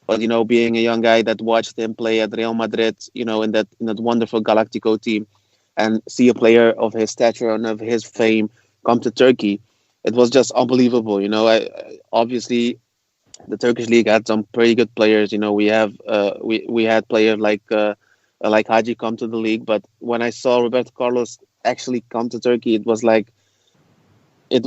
E: but being a young guy that watched him play at Real Madrid, in that wonderful Galactico team, and see a player of his stature and of his fame come to Turkey, it was just unbelievable. Obviously the Turkish league had some pretty good players. We had players like Haji come to the league, but when I saw Roberto Carlos actually come to Turkey, it was like when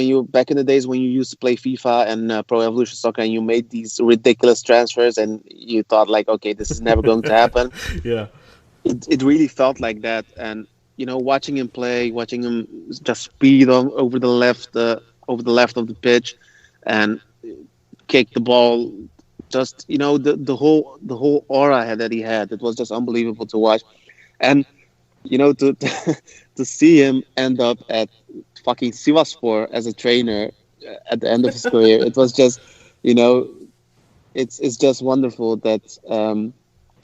E: you back in the days when you used to play FIFA and Pro Evolution Soccer, and you made these ridiculous transfers and you thought like, okay, this is never going to happen.
B: Yeah.
E: It really felt like that, and watching him play, watching him just speed on over the left of the pitch, and kick the ball, just the whole aura that he had, it was just unbelievable to watch. And to to see him end up at fucking Sivaspor as a trainer at the end of his career, it was just, you know, it's just wonderful that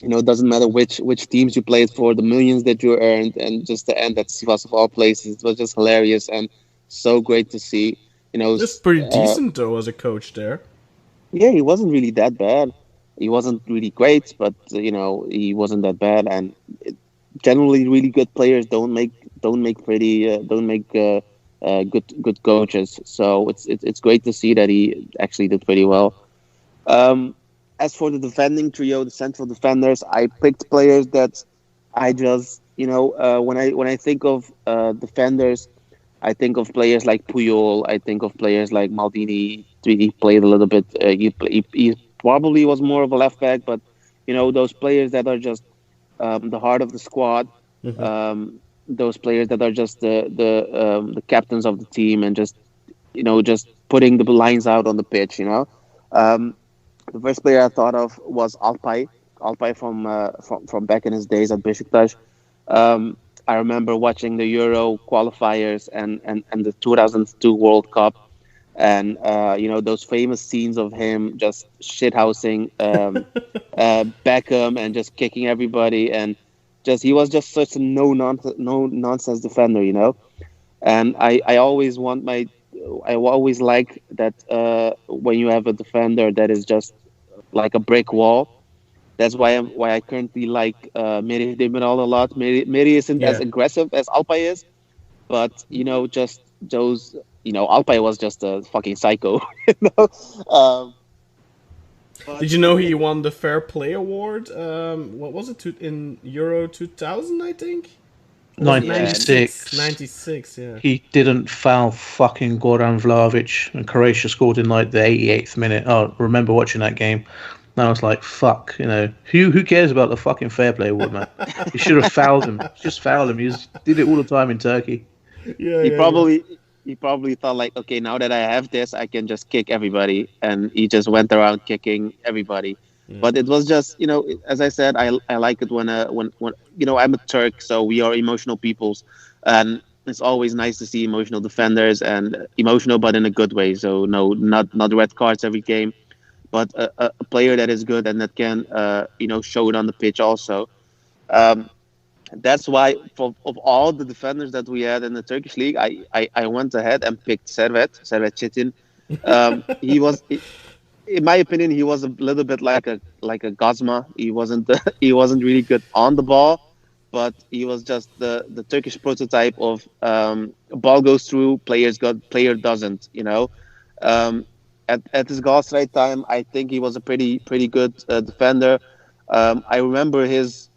E: it doesn't matter which teams you played for, the millions that you earned, and just the end at Sivas of all places. It was just hilarious and so great to see.
B: Just pretty decent though as a coach there.
E: Yeah, he wasn't really that bad. He wasn't really great, but he wasn't that bad. And generally, really good players don't make good coaches. So it's great to see that he actually did pretty well. Um, as for the defending trio, the central defenders, I picked players that I just when I think of defenders, I think of players like Puyol. I think of players like Maldini. He played a little bit. He probably was more of a left back, but those players that are just the heart of the squad. Those players that are just the captains of the team, and just putting the lines out on the pitch. Um, the first player I thought of was Alpay. Alpay from back in his days at Besiktas. I remember watching the Euro qualifiers and the 2002 World Cup, and those famous scenes of him just shithousing Beckham and just kicking everybody, and just he was just such a no nonsense defender. And I always like that when you have a defender that is just like a brick wall. That's why I currently like Merih Demiral a lot. Merih isn't as
B: Yeah.
E: aggressive as Alpay is, but just those Alpay was just a fucking psycho. you know. Um,
B: Did you know he won the Fair Play Award? What was it in Euro 2000? I think. Or was it
C: 96.
B: 96, yeah.
C: He didn't foul fucking Goran Vlahovic, and Croatia scored in like the 88th minute. Oh, I remember watching that game. And I was like, fuck, who cares about the fucking fair play award, man? You should have fouled him. Just foul him. He did it all the time in Turkey.
B: Yeah,
E: he probably thought like, okay, now that I have this, I can just kick everybody, and he just went around kicking everybody. But it was just, as I said, I like it when I'm a Turk, so we are emotional peoples, and it's always nice to see emotional defenders, and emotional but in a good way. So no, not red cards every game, but a player that is good and that can show it on the pitch also. Um, That's why, of all the defenders that we had in the Turkish league, I went ahead and picked Servet Çetin. He was, in my opinion, he was a little bit like a Gazma. He wasn't he wasn't really good on the ball, but he was just the Turkish prototype of ball goes through, player doesn't. Um, at his goal straight time, I think he was a pretty good defender. I remember his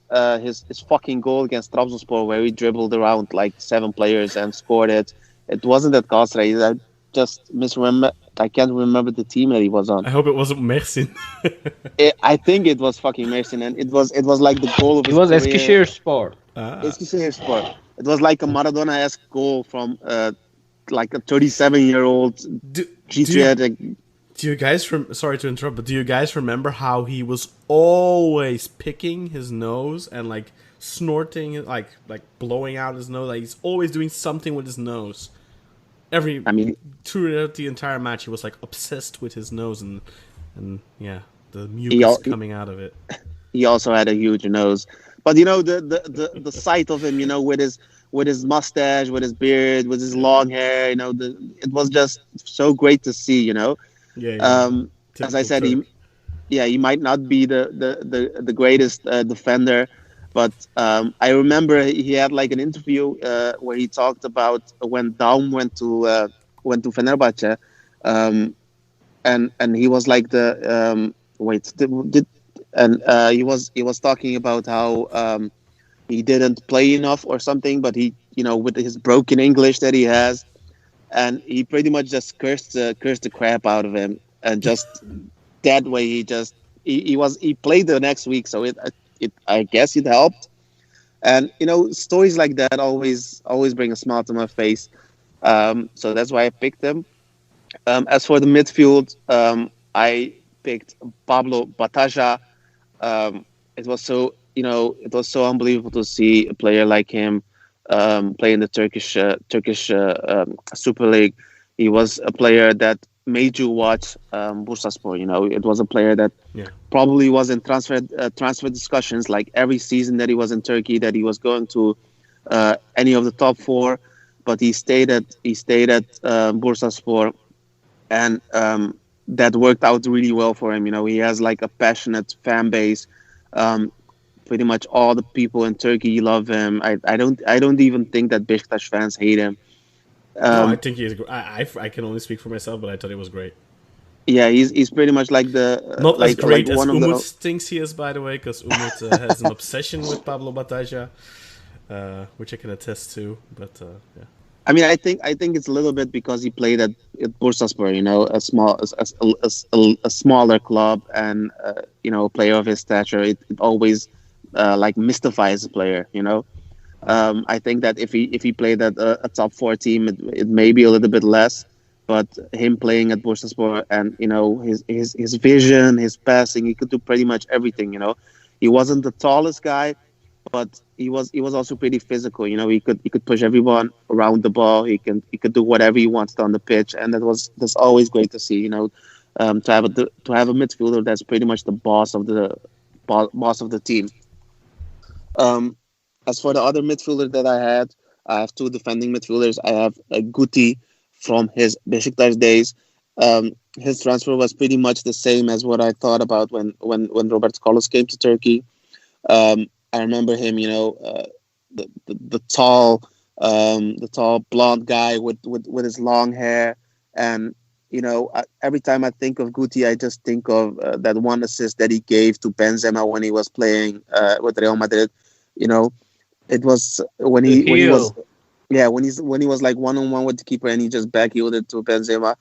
E: fucking goal against Trabzonspor where he dribbled around like 7 players and scored it. It wasn't at Galatasaray. I just misremember. I can't remember the team that he was on.
B: I hope it wasn't Mersin.
E: I think it was fucking Mersin, and it was like the goal of
D: It
E: his
D: was
E: career.
D: Eskişehirspor.
E: Eskişehirspor. It was like a Maradona-esque goal from like a 37-year-old
B: do
E: patriotic.
B: you guys sorry to interrupt, but do you guys remember how he was always picking his nose and like snorting, like blowing out his nose? Like he's always doing something with his nose. Throughout the entire match, he was like obsessed with his nose and yeah, the mucus coming out of it.
E: He also had a huge nose, but the sight of him, with his mustache, with his beard, with his long hair, it was just so great to see.
B: Yeah.
E: As I said, he might not be the greatest defender, but I remember he had like an interview where he talked about when Daum went to Fenerbahce, and he was like he was talking about how he didn't play enough or something, but he with his broken English that he has, and he pretty much just cursed the crap out of him, and just that way he played the next week, so it I guess it helped. And stories like that always bring a smile to my face. So that's why I picked him. As for the midfield, I picked Pablo Bataja. It was so unbelievable to see a player like him play in the Turkish Super League. He was a player that made you watch Bursaspor. It was a player that probably was in transfer discussions like every season that he was in Turkey, that he was going to any of the top 4, but he stayed at Bursaspor, and that worked out really well for him. He has like a passionate fan base. Pretty much all the people in Turkey love him. I don't even think that Beşiktaş fans hate him.
B: No, I think he's. I can only speak for myself, but I thought it was great.
E: Yeah, he's pretty much like the
B: not
E: like,
B: as great
E: like
B: as Umut thinks he is, by the way, because Umut has an obsession with Pablo Bataja, which I can attest to. But yeah,
E: I mean, I think it's a little bit because he played at Bursaspor, a smaller club, and a player of his stature, it always like mystifies a player. I think that if he played at a top 4 team, it may be a little bit less. But him playing at Bursaspor, and his vision, his passing, he could do pretty much everything. He wasn't the tallest guy, but he was also pretty physical. He could push everyone around the ball. He could do whatever he wanted on the pitch, and that's always great to see. To have a midfielder that's pretty much the boss of the team. As for the other midfielder that I have 2 defending midfielders. I have Guti from his Beşiktaş days. His transfer was pretty much the same as what I thought about when Roberto Carlos came to Turkey. I remember him, the tall blonde guy with his long hair, and every time I think of Guti, I just think of that one assist that he gave to Benzema when he was playing with Real Madrid. It was when he was like 1-on-1 with the keeper, and he just backheeled it to Benzema.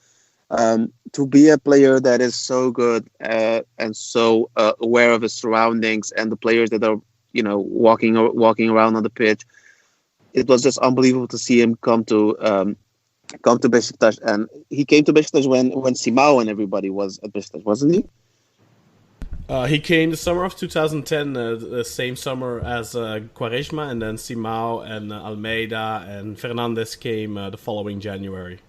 E: To be a player that is so good and so aware of his surroundings and the players that are walking around on the pitch, it was just unbelievable to see him come to Beşiktaş. And he came to Beşiktaş when Simao and everybody was at Beşiktaş, wasn't he?
B: He came the summer of 2010, the same summer as Quaresma, and then Simao and Almeida and Fernandes came the following January.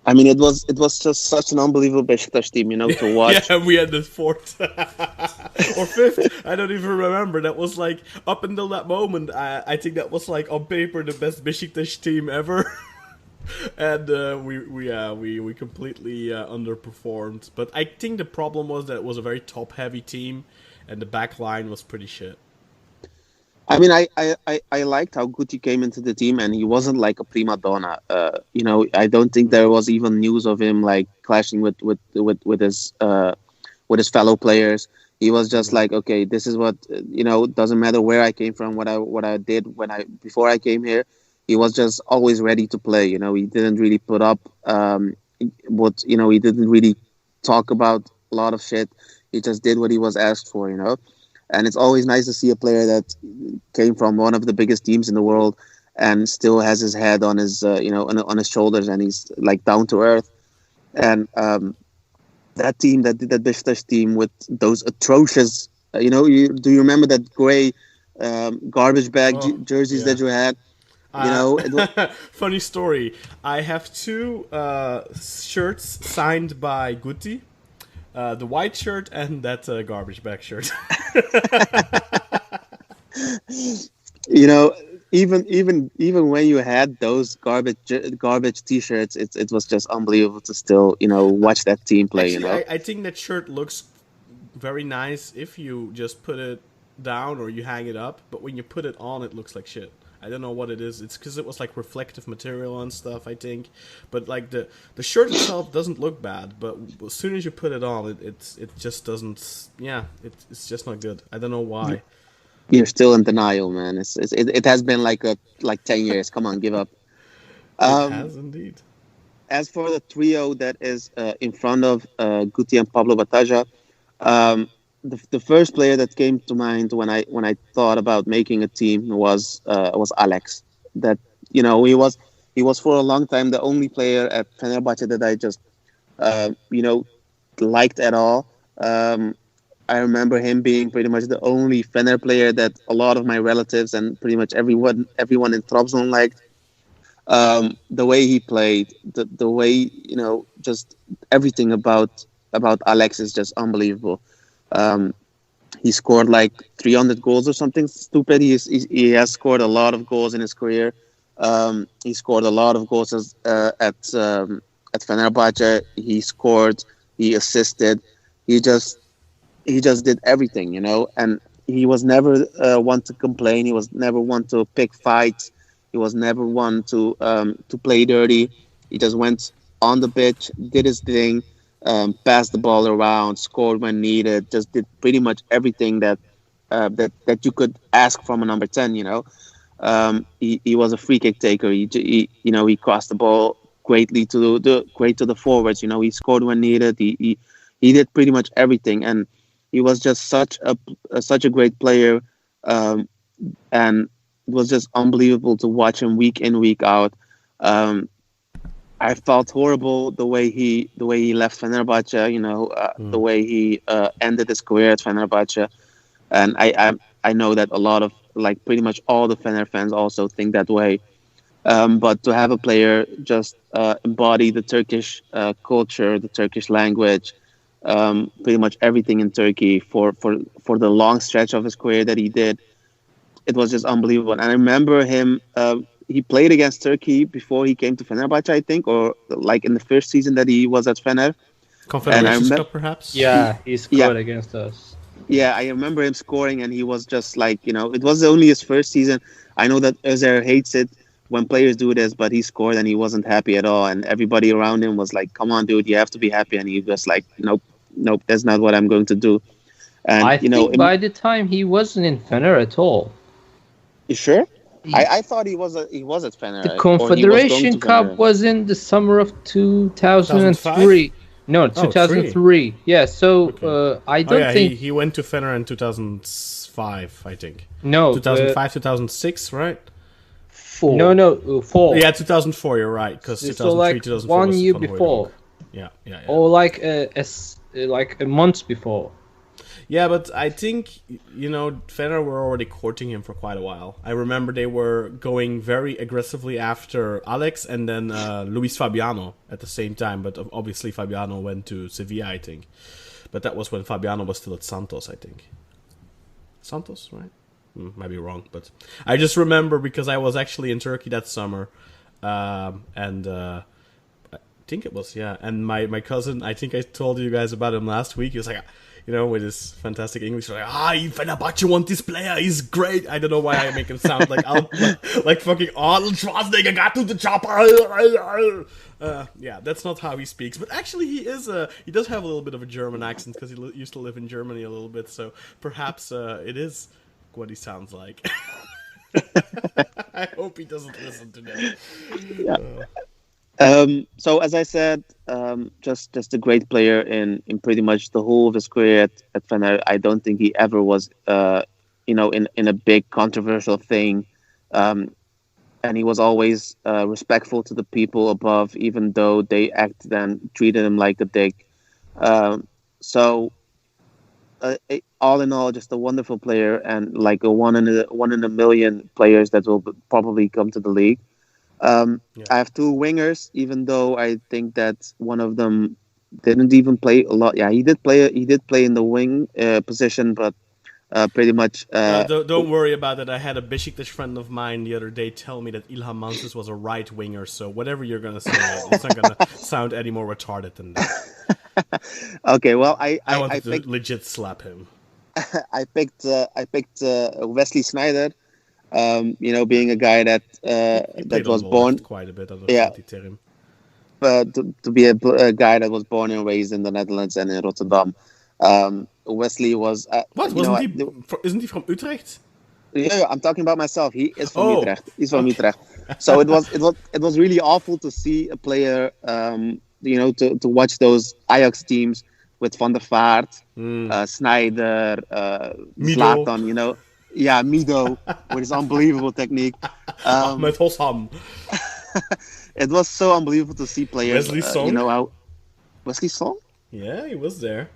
E: I mean, it was just such an unbelievable Besiktas team, to watch.
B: Yeah, we had the fourth or fifth. I don't even remember. That was like up until that moment. I think that was like on paper the best Besiktas team ever, and we completely underperformed. But I think the problem was that it was a very top heavy team, and the back line was pretty shit.
E: I mean, I liked how Guti came into the team, and he wasn't like a prima donna. I don't think there was even news of him like clashing with his fellow players. He was just like, okay, this is what doesn't matter where I came from, what I did before I came here. He was just always ready to play. He didn't really put up he didn't really talk about a lot of shit. He just did what he was asked for. And it's always nice to see a player that came from one of the biggest teams in the world and still has his head on his, on his shoulders, and he's like down to earth. And that team, that Beşiktaş team with those atrocious, do you remember that gray garbage bag jerseys that you had? It was...
B: Funny story. I have two shirts signed by Guti. The white shirt and that garbage bag shirt.
E: Even when you had those garbage T-shirts, it was just unbelievable to still watch that team play.
B: Actually, I think that shirt looks very nice if you just put it down or you hang it up, but when you put it on, it looks like shit. I don't know what it is. It's because it was like reflective material and stuff, I think. But like the shirt itself doesn't look bad, but as soon as you put it on, it just doesn't. Yeah, it's just not good. I don't know why.
E: You're still in denial, man. It has been like 10 years. Come on, give up.
B: It has indeed.
E: As for the trio that is in front of Guti and Pablo Bataja, the first player that came to mind when I thought about making a team was Alex. That he was for a long time the only player at Fenerbahce that I just liked at all. I remember him being pretty much the only Fener player that a lot of my relatives and pretty much everyone in Trabzon liked. The way he played, the way just everything about Alex is just unbelievable. He scored like 300 goals or something stupid. He has scored a lot of goals in his career. He scored a lot of goals at Fenerbahce. He scored. He assisted. He just did everything, And he was never one to complain. He was never one to pick fights. He was never one to play dirty. He just went on the pitch, did his thing. Passed the ball around, scored when needed, just did pretty much everything that you could ask from a number 10. He was a free kick taker. He crossed the ball greatly to the forwards. He scored when needed. He did pretty much everything, and he was just such a great player. And it was just unbelievable to watch him week in, week out. I felt horrible the way he left Fenerbahce, the way he ended his career at Fenerbahce, and I know that a lot of pretty much all the Fener fans also think that way. But to have a player just embody the Turkish culture, the Turkish language, pretty much everything in Turkey for the long stretch of his career that he did, it was just unbelievable. And I remember him. He played against Turkey before he came to Fenerbahce, I think, or like in the first season that he was at Fener.
B: Confederations Cup, perhaps?
D: Yeah, he scored against us.
E: Yeah, I remember him scoring, and he was just like, it was only his first season. I know that Özer hates it when players do this, but he scored and he wasn't happy at all. And everybody around him was like, come on, dude, you have to be happy. And he was like, nope, that's not what I'm going to do. And
D: I think by the time he wasn't in Fener at all.
E: You sure? I thought he was at Fener.
D: The Confederation Cup was in the summer of 2003. No, 2003. Yeah, so I don't think...
B: He went to Fener in 2005, I think.
D: No.
B: 2005, 2006, right?
D: 4. No, 4.
B: Yeah, 2004, you're right. Because 2003, 2004
D: 1 year before.
B: Yeah.
D: Or like a month before.
B: Yeah, but I think, Fener were already courting him for quite a while. I remember they were going very aggressively after Alex and then Luis Fabiano at the same time. But obviously Fabiano went to Sevilla, I think. But that was when Fabiano was still at Santos, I think. Santos, right? Might be wrong, but I just remember because I was actually in Turkey that summer, and I think it was, yeah. And my cousin, I think I told you guys about him last week. He was like, with his fantastic English, like, Fenerbahce want this player, he's great. I don't know why I make him sound like like fucking Arnold Schwarzenegger got to the chopper. Yeah, that's not how he speaks. But actually, he does have a little bit of a German accent because he used to live in Germany a little bit. So perhaps it is what he sounds like. I hope he doesn't listen to this.
E: Yeah. So as I said, just a great player in pretty much the whole of his career at Fener. I don't think he ever was, in a big controversial thing. And he was always respectful to the people above, even though they treated him like a dick. So all in all, just a wonderful player and like a one in a million players that will probably come to the league. I have two wingers, even though I think that one of them didn't even play a lot. Yeah, he did play in the wing position, but pretty much.
B: Don't worry about it. I had a Besiktas friend of mine the other day tell me that Ilham Mansız was a right winger. So whatever you're gonna say, it's not gonna sound any more retarded than that.
E: Okay, well, I
B: wanted
E: picked,
B: to legit slap him.
E: I picked Wesley Sneijder. Being a guy that was born
B: quite a bit under Term.
E: To be a guy that was born and raised in the Netherlands and in Rotterdam. Wesley was.
B: Isn't he from Utrecht?
E: Yeah, I'm talking about myself. He is from Utrecht. He's from Utrecht. So it was really awful to see a player. To watch those Ajax teams with Van der Vaart, Sneijder, Zlatan. Yeah, Mido with his unbelievable technique.
B: Ahmed Hossam.
E: It was so unbelievable to see players.
B: Wesley Song.
E: Wesley Song?
B: Yeah, he was there.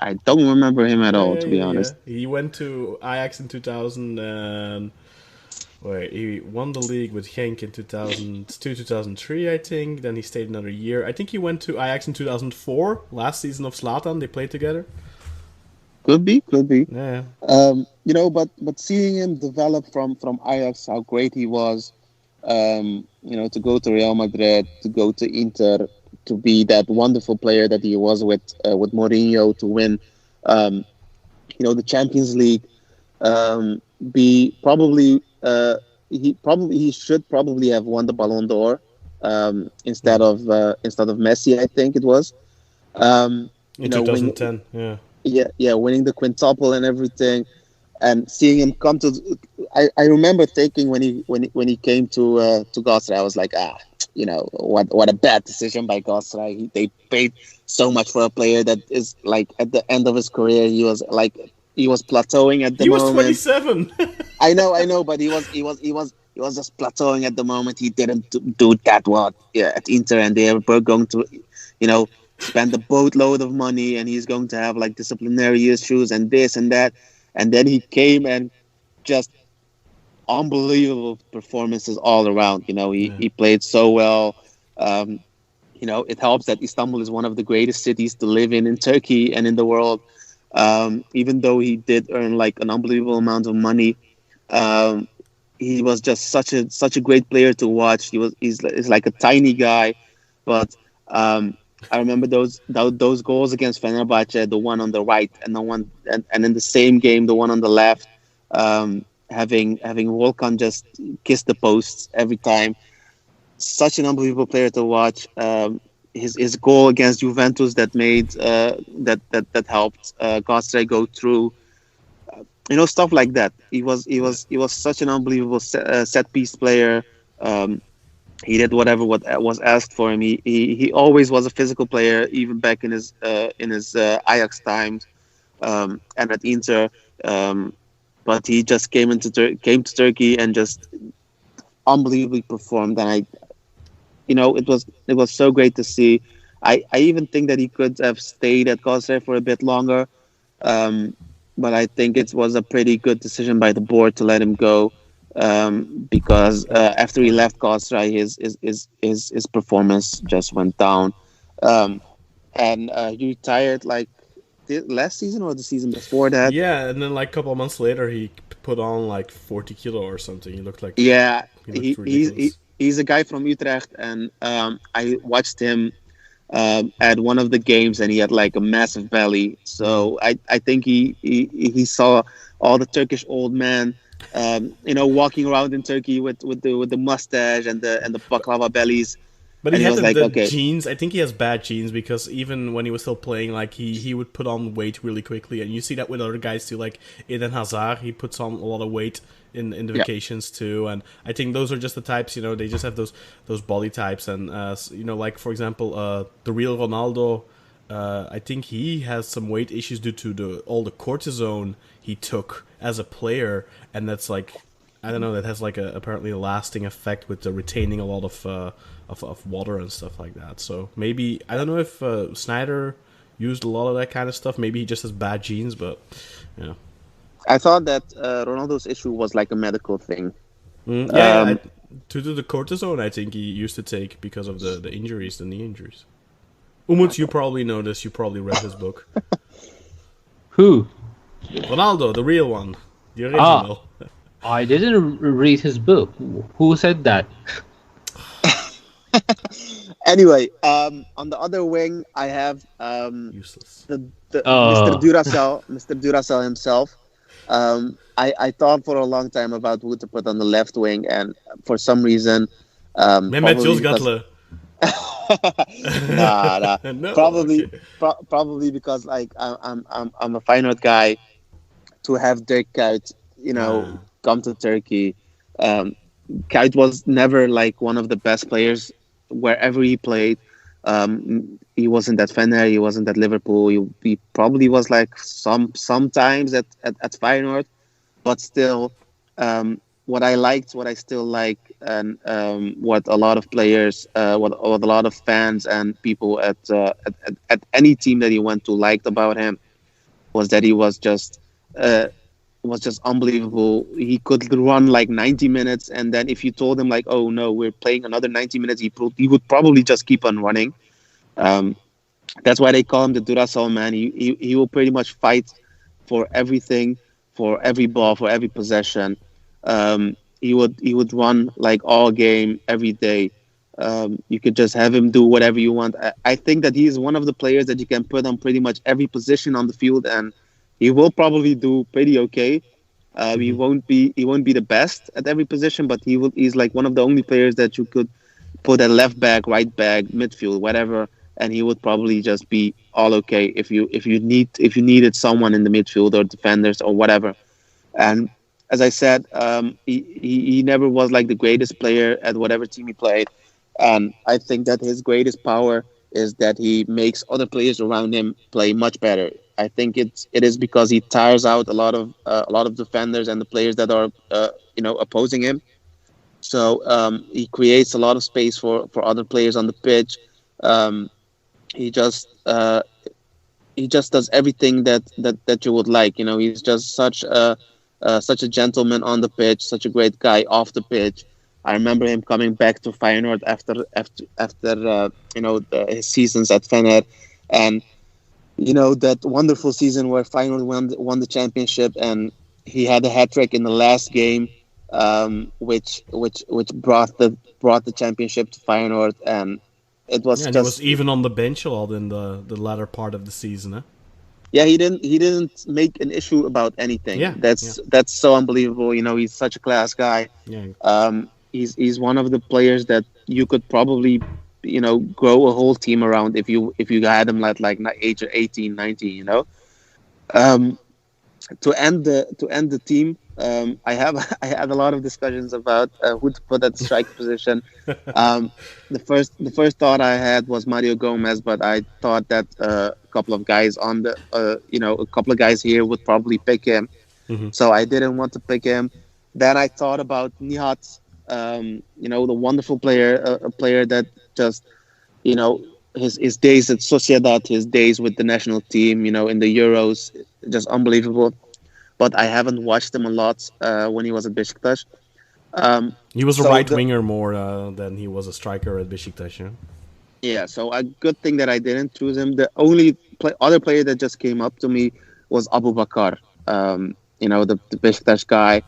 E: I don't remember him at all, to be honest.
B: Yeah. He went to Ajax in 2000 and... he won the league with Genk in 2002, 2003, I think. Then he stayed another year. I think he went to Ajax in 2004, last season of Zlatan. They played together.
E: Could be.
B: Yeah.
E: But seeing him develop from Ajax, how great he was, to go to Real Madrid, to go to Inter, to be that wonderful player that he was with Mourinho, to win, the Champions League, he should probably have won the Ballon d'Or instead of Messi, I think it was.
B: In 2010,
E: winning the quintuple and everything, and seeing him come to. I remember thinking when he came to Galatasaray, I was like, what a bad decision by Galatasaray. They paid so much for a player that is like at the end of his career. He was plateauing at the moment.
B: He was 27.
E: I know, but he was just plateauing at the moment. He didn't do that well at Inter, and they were going to, spend a boatload of money, and he's going to have like disciplinary issues and this and that. And then he came and just unbelievable performances all around. He played so well. It helps that Istanbul is one of the greatest cities to live in Turkey and in the world. Even though he did earn like an unbelievable amount of money, he was just such a great player to watch. He's like a tiny guy, but I remember those goals against Fenerbahce, the one on the right and the one and in the same game the one on the left, having Volkan just kiss the posts every time. Such an unbelievable player to watch. His goal against Juventus that made that helped Galatasaray go through. Stuff like that. He was such an unbelievable set piece player. He did whatever what was asked for him. He always was a physical player, even back in his Ajax times and at Inter. But he just came to Turkey and just unbelievably performed. And it was so great to see. I even think that he could have stayed at Galatasaray for a bit longer. Um, but I think it was a pretty good decision by the board to let him go, because after he left Galatasaray, his performance just went down, and he retired like last season or the season before that.
B: Yeah, and then like a couple of months later, he put on like 40 kilo or something.
E: Yeah,
B: He looked ridiculous.
E: he's a guy from Utrecht, and I watched him at one of the games, and he had like a massive belly. So I think he saw all the Turkish old men, walking around in Turkey with the mustache and the baklava bellies,
B: But
E: and
B: he
E: he
B: had
E: was like,
B: the
E: okay,
B: genes. I think he has bad genes because even when he was still playing, like he would put on weight really quickly, and you see that with other guys too. Like Eden Hazard, he puts on a lot of weight in the
E: yeah,
B: vacations too. And I think those are just the types. They just have those body types, and like for example, the real Ronaldo. I think he has some weight issues due to all the cortisone he took as a player, and that's like I don't know. That has like apparently a lasting effect with the retaining a lot of water and stuff like that. So maybe I don't know if Snyder used a lot of that kind of stuff. Maybe he just has bad genes, but yeah,
E: I thought that Ronaldo's issue was like a medical thing.
B: yeah.
E: Um,
B: To do the cortisone, I think he used to take because of the injuries, the knee injuries. Umut, you probably know this. You probably read his book.
D: Who?
B: Ronaldo, the real one, the
D: Ah,
B: original.
D: I didn't read his book. Who said that?
E: Anyway, on the other wing, I have
B: Useless.
E: the
D: Oh,
E: Mr. Duracell himself. I thought for a long time about who to put on the left wing, and for some reason,
B: Mehmet
E: probably because
B: Yozgatlı.
E: nah,
B: No,
E: probably
B: okay.
E: probably because like I'm a Feyenoord guy, to have Dirk Kuyt,
B: Ah.
E: come to Turkey. Um, Kuyt was never like one of the best players wherever he played. He wasn't at Fener, he wasn't at Liverpool. He probably was like sometimes at Feyenoord, but still, what I liked, what I still like, and what a lot of players, what a lot of fans and people at any team that he went to liked about him was that he uh, was just unbelievable. He could run like 90 minutes, and then if you told him like, "Oh no, we're playing another 90 minutes," he would probably just keep on running. Um, that's why they call him the Duracell man. He will pretty much fight for everything, for every ball, for every possession. He would run like all game, every day. You could just have him do whatever you want. I think that he is one of the players that you can put on pretty much every position on the field, and he will probably do pretty okay. He won't be the best at every position, but he's like one of the only players that you could put at left back, right back, midfield, whatever, and he would probably just be all okay if you needed someone in the midfield or defenders or whatever. And as I said, he never was like the greatest player at whatever team he played, and I think that his greatest power is that he makes other players around him play much better. I think it is because he tires out a lot of defenders and the players that are opposing him. So he creates a lot of space for other players on the pitch. Um, he just he just does everything that you would like. He's just such a gentleman on the pitch, such a great guy off the pitch. I remember him coming back to Feyenoord after his seasons at Fener, and that wonderful season where Feyenoord won the championship, and he had a hat trick in the last game, which brought the championship to Feyenoord, and it was
B: Yeah, and he was
E: just
B: even on the bench a lot in the latter part of the season. Eh?
E: yeah, he didn't make an issue about anything.
B: Yeah, yeah,
E: That's so unbelievable. He's such a class guy.
B: yeah.
E: He's one of the players that you could probably grow a whole team around if you had him at like age of 18, 19. um to end the team, I have I had a lot of discussions about who to put at the striker position. The first thought I had was Mario Gomez, but I thought that a couple of guys here would probably pick him,
B: Hmm.
E: so I didn't want to pick him. Then I thought about Nihat, the wonderful player, a player that just you know his days at Sociedad, his days with the national team, in the Euros, just unbelievable. But I haven't watched him a lot when he was at Besiktas.
B: He was a
E: So
B: right winger more than he was a striker at Besiktas. Yeah?
E: yeah, so a good thing that I didn't choose him. The only other player that just came up to me was Abu Bakar. The Besiktas guy,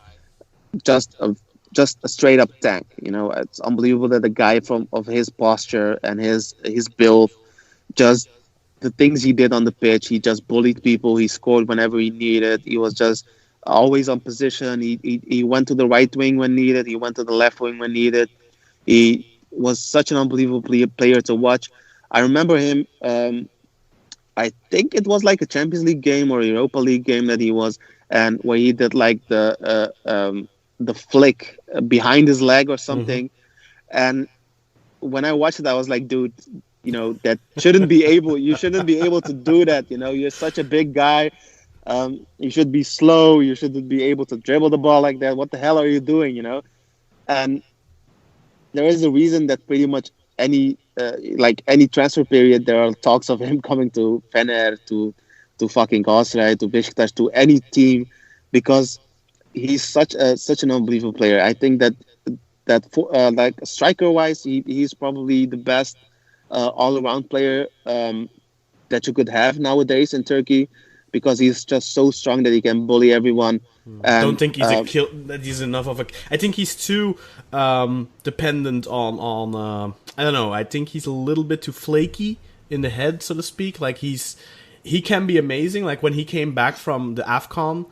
E: just a just a straight up tank. It's unbelievable that the guy of his posture and his build, just the things he did on the pitch. He just bullied people. He scored whenever he needed. He was just always on position. He went to the right wing when needed. He went to the left wing when needed. He was such an unbelievable player to watch. I remember him. I think it was like a Champions League game or a Europa League game that he was, and where he did like the flick behind his leg or something. And when I watched it, I was like, dude, that shouldn't be able. You shouldn't be able to do that. You're such a big guy. You should be slow. You shouldn't be able to dribble the ball like that. What the hell are you doing? And there is a reason that pretty much any transfer period, there are talks of him coming to Fener, to fucking Galatasaray, to Beşiktaş, to any team, because he's such an unbelievable player. I think that like striker wise, he's probably the best all around player that you could have nowadays in Turkey, because he's just so strong that he can bully everyone.
B: I don't think he's that he's enough of a. I think he's too dependent on. I don't know. I think he's a little bit too flaky in the head, so to speak. Like he can be amazing. Like when he came back from the AFCON,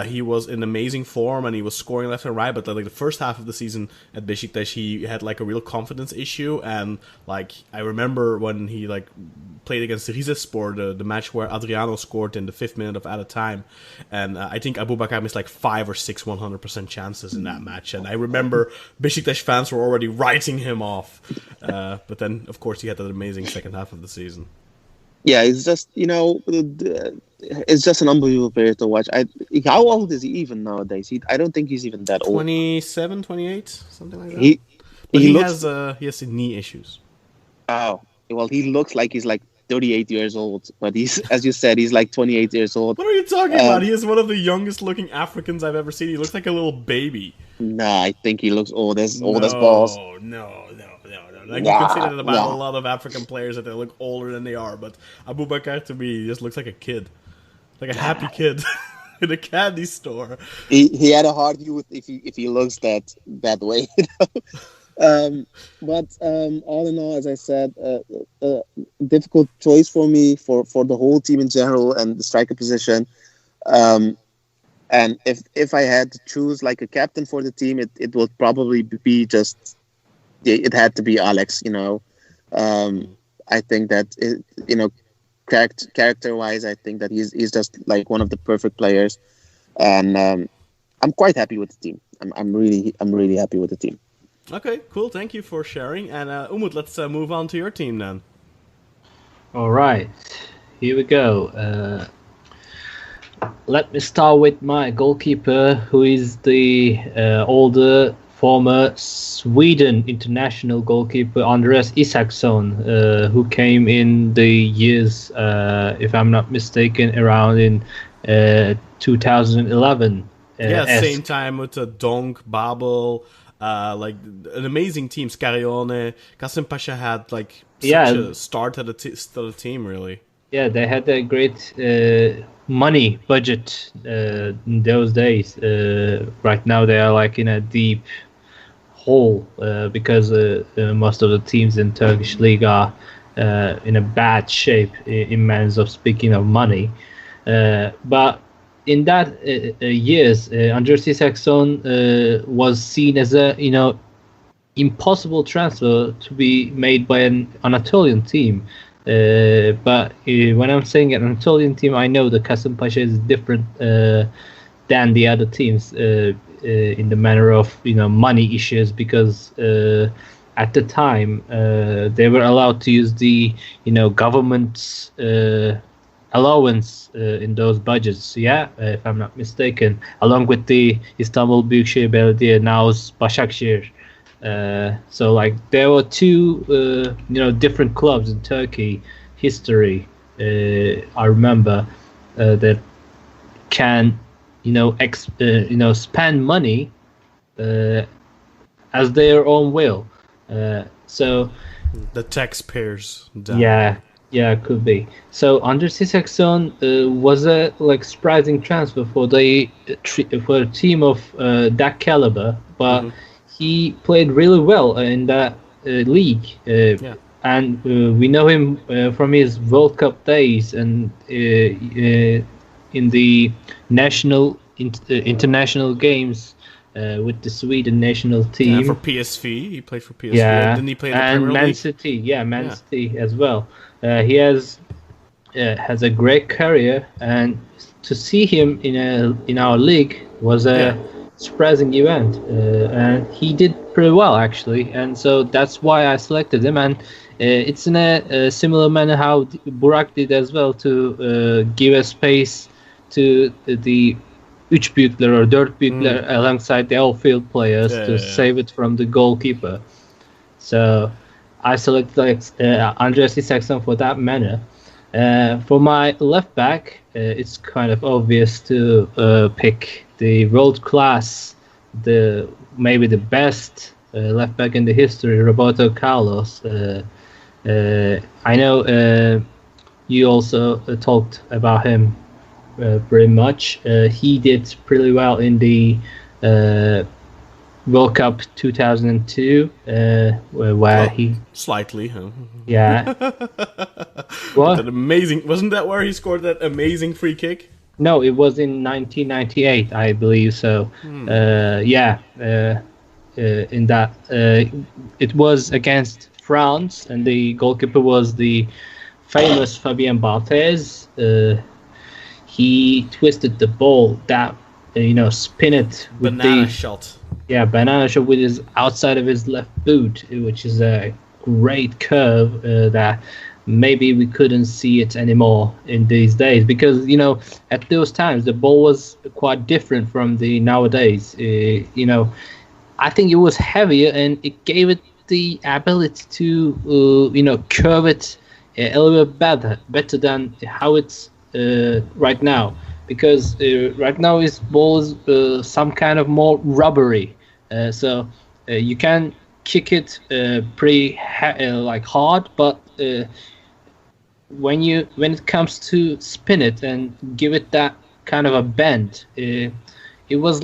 B: he was in amazing form and he was scoring left and right. But like the first half of the season at Beşiktaş, he had like a real confidence issue. And like I remember when he like played against Rizespor, the match where Adriano scored in the 5th minute of added time, and I think Abu Bakar missed like 5 or 6 100% chances in that match. And I remember Beşiktaş fans were already writing him off. But then of course he had that amazing second half of the season.
E: Yeah, it's just it's just an unbelievable player to watch. How old is he even nowadays? I don't think he's even that old.
B: 27, 28, something like that. He has knee issues.
E: Oh, well, he looks like he's like 38 years old, but he's, as you said, he's like 28 years old.
B: What are you talking about? He is one of the youngest looking Africans I've ever seen. He looks like a little baby.
E: Nah, I think he looks old as balls.
B: No. Like you can say that about a lot of African players, that they look older than they are, but Abu Bakar to me he just looks like a kid, like a happy kid in a candy store.
E: He had a hard youth if he looks that way. But all in all, as I said, difficult choice for me for the whole team in general and the striker position. And if I had to choose like a captain for the team, it would probably be just. It had to be Alex, I think that character-wise, I think that he's just like one of the perfect players, and I'm quite happy with the team. I'm really happy with the team.
B: Okay, cool. Thank you for sharing. And Umut, let's move on to your team then.
D: All right, here we go. Let me start with my goalkeeper, who is the older former Sweden international goalkeeper Andreas Isaksson, who came in the years, if I'm not mistaken, around in 2011.
B: Same time with Donk, Babel, like an amazing team. Scarione, Kasim Pasha had like such a start at the team, really.
D: Yeah, they had a great money budget in those days. Right now they are like in a deep hole because most of the teams in Turkish league are in a bad shape in terms of speaking of money. But in that years, Andreas Isaksson was seen as a impossible transfer to be made by an Anatolian team. But when I'm saying an Anatolian team, I know the Kasım Pasha is different than the other teams in the manner of money issues, because at the time they were allowed to use the government's allowance in those budgets. If I'm not mistaken, along with the Istanbul Büyükşehir Belediye, now Başakşehir So like there were two different clubs in Turkey history. I remember that can spend money as their own will. So
B: The taxpayers.
D: yeah, could be. So Anders Isaksson was a surprising transfer for for a team of that caliber, but he played really well in that league. And we know him from his World Cup days and in the international games with the Sweden national team.
B: Yeah, for PSV, he played for PSV. Yeah, and then he played in the Premier
D: Man
B: League.
D: City. Yeah, Man City as well. He has a great career, and to see him in our league was a surprising event, and he did pretty well actually, and so that's why I selected him. And it's in a similar manner how Burak did as well, to give a space to the üç büyükler or dört büyükler alongside the outfield players to save it from the goalkeeper. So I selected Andreas Isaksson for that manner. For my left back, it's kind of obvious to pick the world class, maybe the best left back in the history, Roberto Carlos. I know you also talked about him pretty much. He did pretty well in the World Cup 2002, where he
B: slightly. Huh?
D: Yeah. What?
B: That amazing! Wasn't that where he scored that amazing free kick?
D: No, it was in 1998, I believe so. In that, it was against France, and the goalkeeper was the famous Fabien Barthez. He twisted the ball that spin it with
B: banana shot.
D: Yeah, banana shot with his outside of his left boot, which is a great curve that maybe we couldn't see it anymore in these days, because at those times the ball was quite different from the nowadays. I think it was heavier, and it gave it the ability to curve it a little bit better than how it's right now, because right now his ball is some kind of more rubbery, so you can kick it pretty hard, but when it comes to spin it and give it that kind of a bend, it was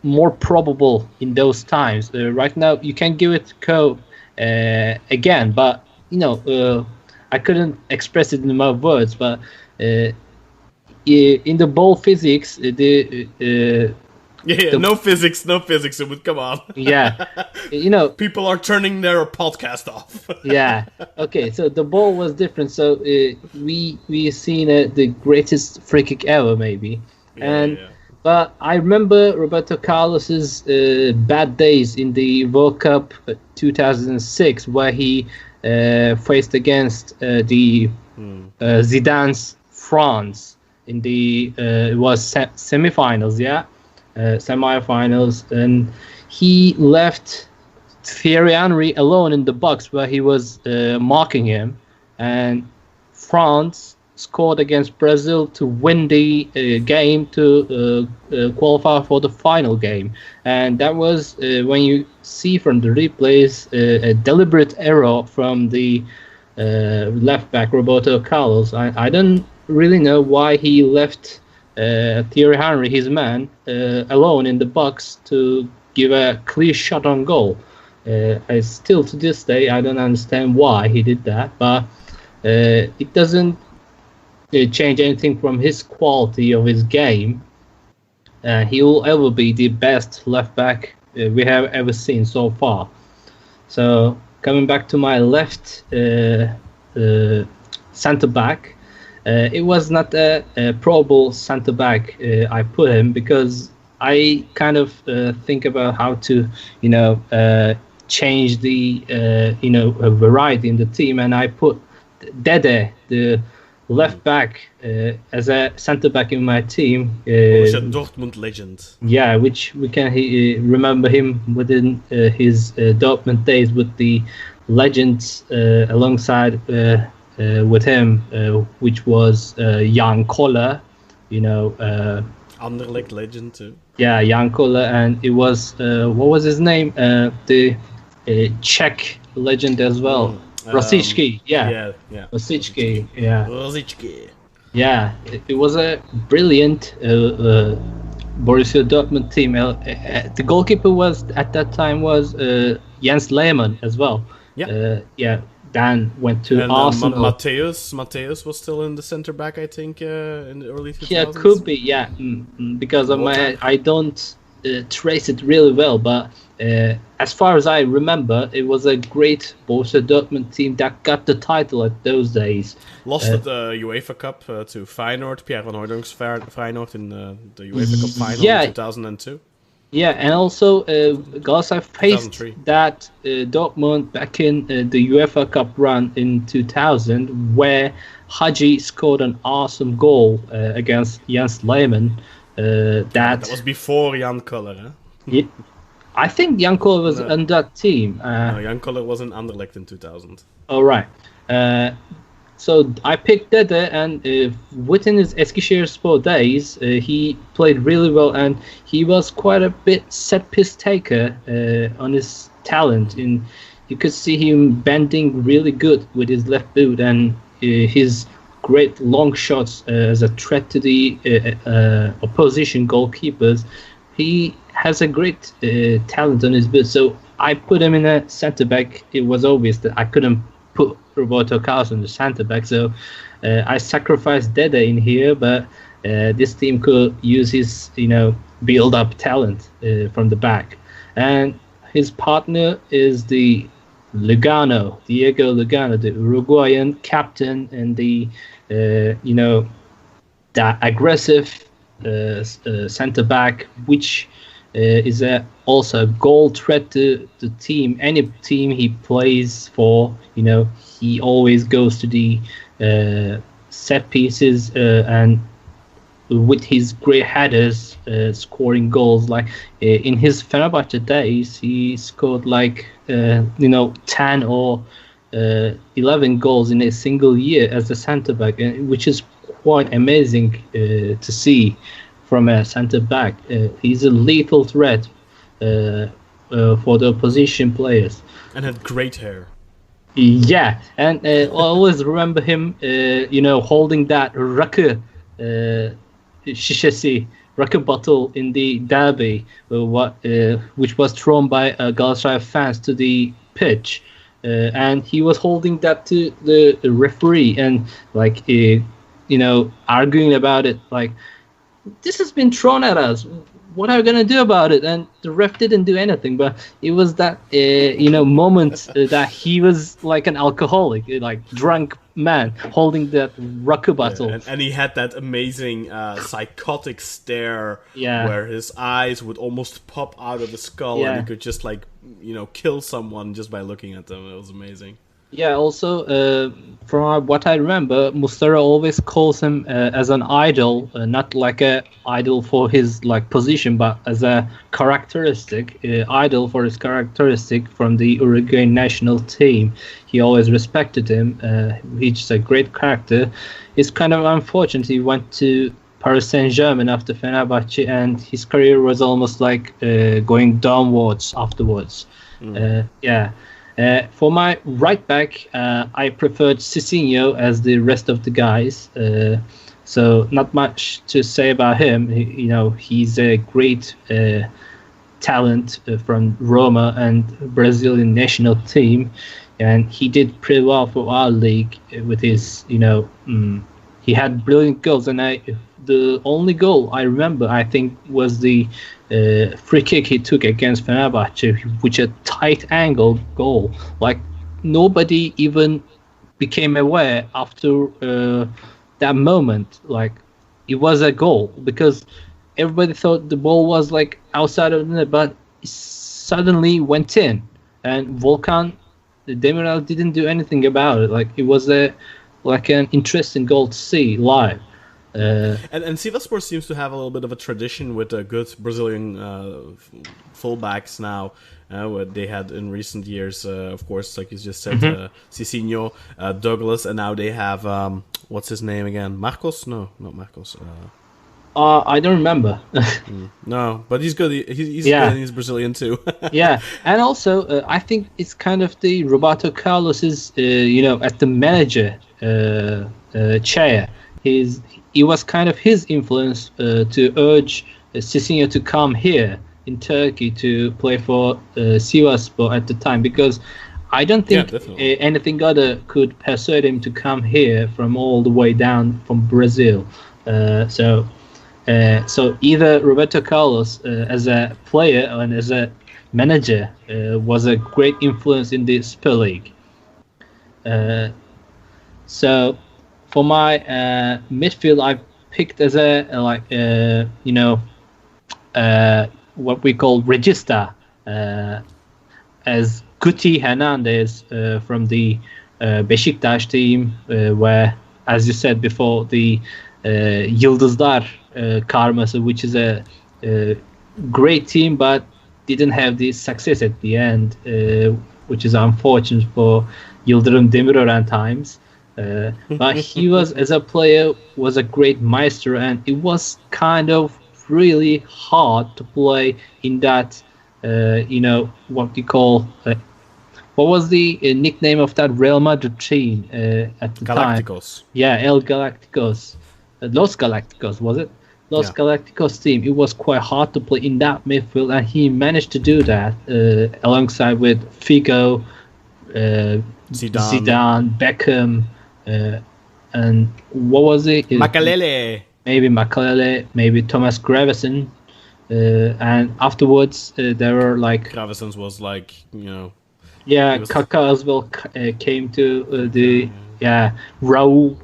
D: more probable in those times. Right now you can give it curve again, but I couldn't express it in my words, but in the ball physics,
B: no physics. It would come on.
D: Yeah,
B: people are turning their podcast off.
D: Yeah. Okay. So the ball was different. So we seen the greatest free kick ever, maybe. But I remember Roberto Carlos's bad days in the World Cup 2006, where he faced against the Zidane's France in the it was semifinals, semifinals, and he left Thierry Henry alone in the box where he was marking him, and France scored against Brazil to win the game to qualify for the final game. And that was when you see from the replays a deliberate error from the left back Roberto Carlos. I don't really know why he left Thierry Henry, his man, alone in the box to give a clear shot on goal. I still to this day I don't understand why he did that, but it doesn't change anything from his quality of his game. He will ever be the best left back we have ever seen so far. So coming back to my left centre back, it was not a probable centre back I put him, because I kind of think about how to change the variety in the team, and I put Dede, the left back as a center back in my team.
B: Borussia Dortmund legend.
D: Yeah, which we can remember him within his Dortmund days with the legends alongside with him, which was Jan Koller,
B: Anderlecht legend too.
D: Yeah, Jan Koller, and it was what was his name? The Czech legend as well, Rosicky.
B: Yeah.
D: Rosicky. Yeah.
B: Rosicky.
D: Yeah, it was a brilliant Borussia Dortmund team. The goalkeeper was at that time was Jens Lehmann as well.
B: Yeah.
D: Dan went to
B: and
D: Arsenal.
B: Mateus was still in the center back, I think, in the early 2000s.
D: Yeah, could be. Yeah, because of I don't trace it really well, but as far as I remember, it was a great Borussia Dortmund team that got the title at those days.
B: Lost the UEFA Cup to Feyenoord, Pierre van Hooydonk's Feyenoord in the UEFA Cup final in 2002.
D: Yeah, and also Galatasaray faced
B: 2003.
D: that Dortmund back in the UEFA Cup run in 2000, where Hagi scored an awesome goal against Jens Lehmann. That
B: was before Jan Koller, huh?
D: Yeah, I think Jan Koller was on that team.
B: No, Jan Koller was in Anderlecht in 2000.
D: All right. So I picked Dede, and within his Eskişehirspor days, he played really well, and he was quite a bit set-piece taker on his talent. And you could see him bending really good with his left boot, and his great long shots as a threat to the opposition goalkeepers. He has a great talent on his boot, so I put him in a centre-back. It was obvious that I couldn't put Roberto Carlos on the centre back, so I sacrificed Dede in here, but this team could use his build up talent from the back, and his partner is the Diego Lugano, the Uruguayan captain, and the that aggressive centre back, which is also a goal threat to the team. Any team he plays for, he always goes to the set pieces and with his great headers, scoring goals. Like in his Fenerbahce days, he scored 10 or 11 goals in a single year as a centre back, which is quite amazing to see from a centre back. He's a lethal threat for the opposition players.
B: And had great hair.
D: Yeah, and I always remember him, holding that rakı şişesi, rakı bottle in the derby, which was thrown by Galatasaray fans to the pitch, and he was holding that to the referee and arguing about it, like, this has been thrown at us. What are we gonna do about it? And the ref didn't do anything. But it was that moment that he was like an alcoholic, like drunk man holding that rakı bottle.
B: Yeah, and he had that amazing psychotic stare,
D: yeah,
B: where his eyes would almost pop out of the skull,
D: yeah,
B: and he could just kill someone just by looking at them. It was amazing.
D: Yeah, also, from what I remember, Muslera always calls him as an idol, not like a idol for his position, but as a characteristic, idol for his characteristic from the Uruguayan national team. He always respected him. He's a great character. It's kind of unfortunate he went to Paris Saint-Germain after Fenerbahce, and his career was almost going downwards afterwards. Yeah. For my right back, I preferred Cicinho as the rest of the guys. So not much to say about him. He's a great talent from Roma and Brazilian national team, and he did pretty well for our league with his. He had brilliant goals, and the only goal I remember, I think, was the free kick he took against Fenerbahce, which a tight angle goal. Like, nobody even became aware after that moment. Like, it was a goal because everybody thought the ball was outside of the net, but it suddenly went in, and Volkan Demirel didn't do anything about it. Like, it was a like an interesting goal to see live.
B: And Sivasspor seems to have a little bit of a tradition with good Brazilian fullbacks now. What they had in recent years, of course, like you just said, Cicinho, Douglas, and now they have what's his name again? Marcos? No, not Marcos.
D: I don't remember.
B: No, but he's good. He's
D: Yeah.
B: good and he's Brazilian too.
D: Yeah, and also I think it's kind of the Roberto Carlos's, at the manager chair. It was kind of his influence to urge Cicinho to come here in Turkey to play for Sivasspor at the time, because I don't think
B: definitely.
D: anything other could persuade him to come here from all the way down from Brazil. So either Roberto Carlos as a player and as a manager was a great influence in the Super League. So for my midfield, I picked as what we call regista, as Guti Hernandez from the Beşiktaş team, where, as you said before, the Yıldızlar karması, which is a great team but didn't have the success at the end, which is unfortunate for Yıldırım Demirören times. But he was, as a player, was a great maestro, and it was kind of really hard to play in that, what we call, what was the nickname of that Real Madrid team at the time?
B: Galacticos.
D: Yeah, El Galacticos. Los Galacticos, was it? Los Galacticos team. It was quite hard to play in that midfield, and he managed to do that alongside with Figo, Zidane, Beckham, and what was it?
B: Makalele.
D: Maybe Makalele, maybe Thomas Gravesen, and afterwards there were like
B: Gravesens was like,
D: yeah,
B: was-
D: Kaká as well came to Raúl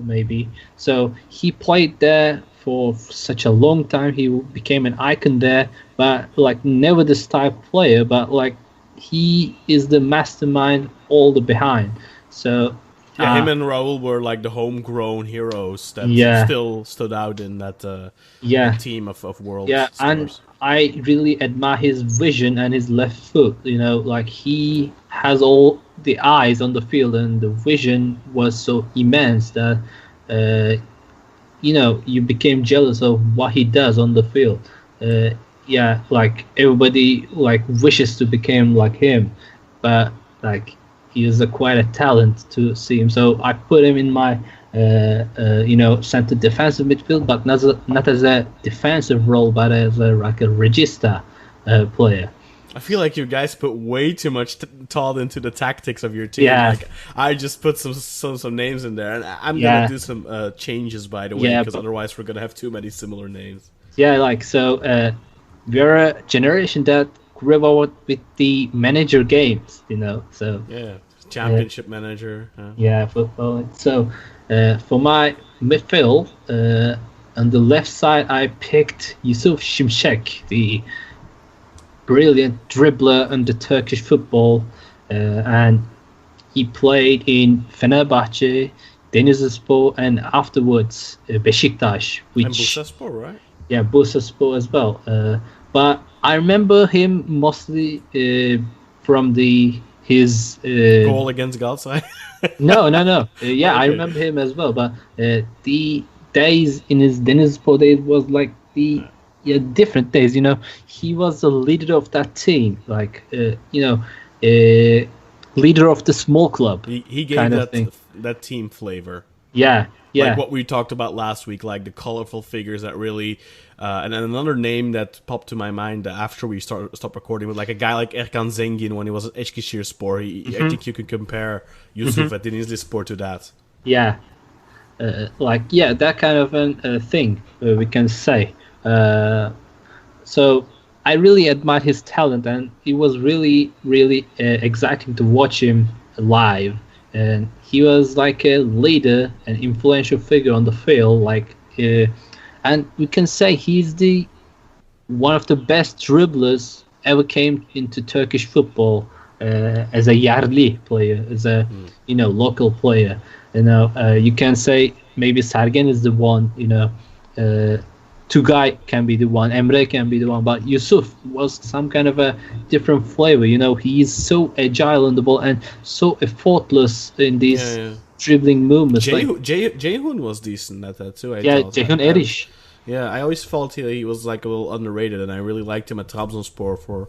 D: maybe. So he played there for such a long time. He became an icon there, but like never this type of player. But like he is the mastermind all the behind. So
B: Yeah, him and Raul were like the homegrown heroes that still stood out in that team of world stars.
D: And I really admire his vision and his left foot. Like he has all the eyes on the field, and the vision was so immense that you became jealous of what he does on the field. Like everybody like wishes to become like him, but like he is quite a talent to see him. So I put him in my center defensive midfield, but not as a defensive role, but as a regista player.
B: I feel like you guys put way too much thought into the tactics of your team.
D: Yeah.
B: Like, I just put some names in there, and I'm gonna do some changes, by the way, because otherwise we're gonna have too many similar names.
D: Yeah, like so, we're a generation that grew up with the manager games, So
B: Yeah, championship manager.
D: yeah, football. So for my midfield, on the left side, I picked Yusuf Şimşek, the brilliant dribbler under Turkish football, and he played in Fenerbahçe, Denizlispor, and afterwards Beşiktaş, which
B: And Bursaspor, right?
D: yeah, Bursaspor as well. But I remember him mostly from his
B: Goal against Galatasaray.
D: No. Yeah, I
B: Okay.
D: remember him as well. But the days in his Denizlispor days was like the different days. He was the leader of that team, like leader of the small club.
B: He gave
D: kind of thing.
B: that team flavor.
D: Yeah.
B: Like what we talked about last week, like the colorful figures that really... and then another name that popped to my mind after we stopped recording was like a guy like Erkan Zengin when he was at Eskişehirspor. I think you can compare Yusuf at Denizlispor to that.
D: Yeah. That kind of a thing we can say. So I really admired his talent, and it was really, really exciting to watch him live. And he was like a leader, an influential figure on the field, and we can say he's one of the best dribblers ever came into Turkish football. as a yerli player, as a local player. You can say maybe Sergen is the one. Tugay can be the one, Emre can be the one, but Yusuf was some kind of a different flavor. He is so agile on the ball and so effortless in these dribbling movements.
B: Ceyhun was decent at that too.
D: Ceyhun Eriş.
B: Yeah, I always felt he was like a little underrated, and I really liked him at Trabzonspor for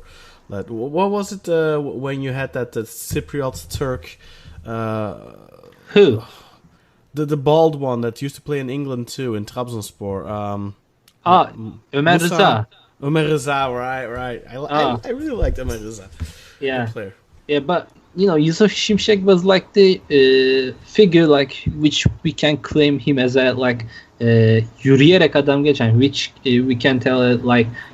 B: that. What was it when you had that Cypriot Turk?
D: Who?
B: The bald one that used to play in England too, in Trabzonspor.
D: Ömer Rıza.
B: Ömer Rıza, right. I really liked Ömer Rıza.
D: Yeah.
B: Good player.
D: Yeah, but Yusuf Şimşek was like the figure which we can claim him as a yürüyerek adam geçen, which we can tell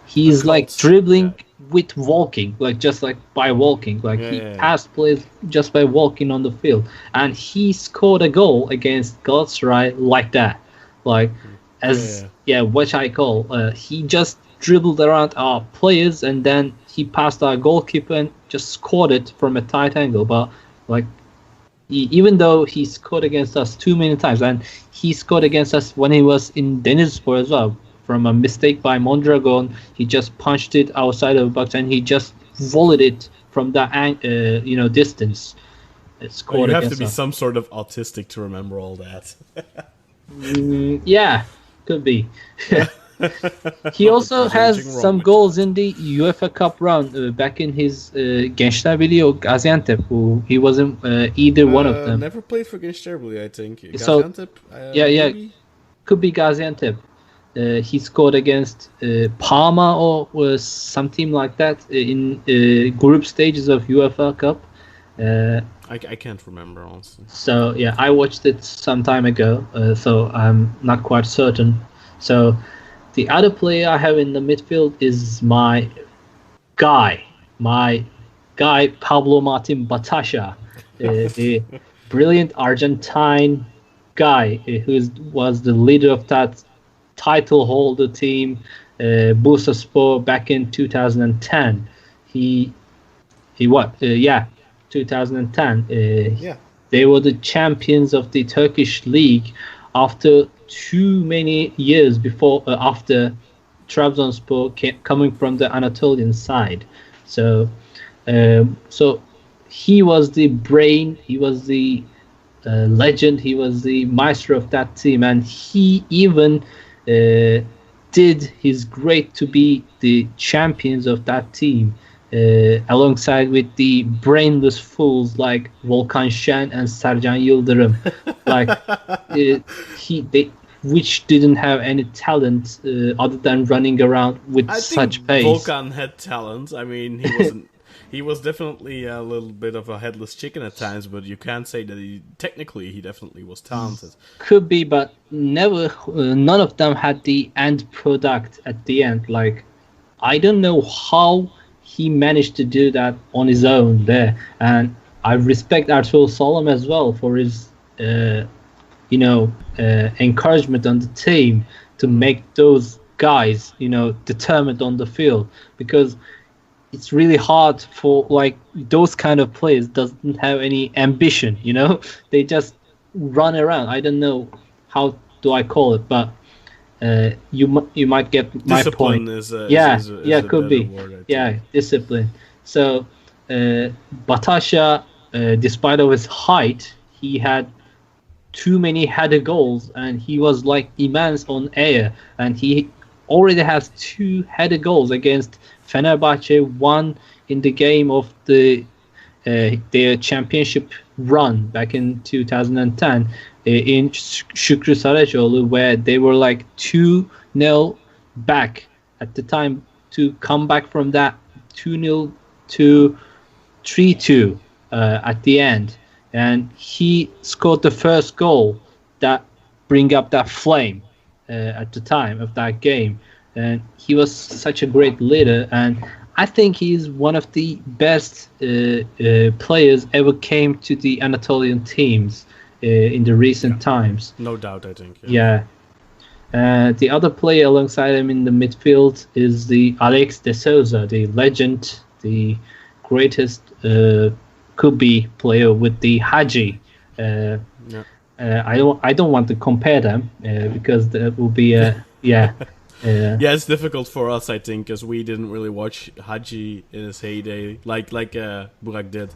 D: he's dribbling with walking, just by walking, he passed plays just by walking on the field, and he scored a goal against Galatasaray like that, which I call he just dribbled around our players and then he passed our goalkeeper and just scored it from a tight angle. But even though he scored against us too many times, and he scored against us when he was in Denizlispor as well, from a mistake by Mondragon, he just punched it outside of the box and he just volleyed it from that distance.
B: You have to be some sort of autistic to remember all that.
D: Yeah, could be. He also has some goals in the UEFA Cup round back in his Gençler Birliği or Gaziantep. He wasn't either one of them.
B: Never played for Gençler Birliği, I think. Gaziantep?
D: Maybe? Could be Gaziantep. He scored against Parma or some team like that in group stages of UEFA Cup.
B: I can't remember, honestly.
D: So, I watched it some time ago, so I'm not quite certain. So, the other player I have in the midfield is my guy Pablo Martin Batasha, the brilliant Argentine guy who was the leader of that title holder team, Bursaspor, back in 2010. 2010. They were the champions of the Turkish league after too many years after Trabzonspor coming from the Anatolian side. So he was the brain, he was the legend, he was the maestro of that team, and he even did his great to be the champions of that team, alongside with the brainless fools like Volkan Şen and Sercan Yıldırım, which didn't have any talent other than running around with such pace.
B: Volkan had talent. I mean, he wasn't. He was definitely a little bit of a headless chicken at times, but you can't say that he definitely was talented.
D: Could be, but none of them had the end product at the end. I don't know how he managed to do that on his own there, and I respect Ertuğrul Sağlam as well for his encouragement on the team to make those guys determined on the field, because it's really hard for those kind of players doesn't have any ambition. They just run around. I don't know how do I call it, but you might get my point.
B: Discipline
D: could be. Discipline. So Batasha, despite of his height, he had too many header goals, and he was immense on air, and he already has 2 header goals against Fenerbahce, one in the game of their championship run back in 2010 in Şükrü Saracoğlu, where they were 2-0 back at the time to come back from that 2-0 to 3-2 at the end. And he scored the first goal that bring up that flame at the time of that game. And he was such a great leader, and I think he's one of the best players ever came to the Anatolian teams in the recent times.
B: No doubt, I think.
D: The other player alongside him in the midfield is the Alex de Souza, the legend, the greatest could be player with the Haji. I don't want to compare them because that will be yeah.
B: Yeah, it's difficult for us, I think, because we didn't really watch Haji in his heyday, like Burak did.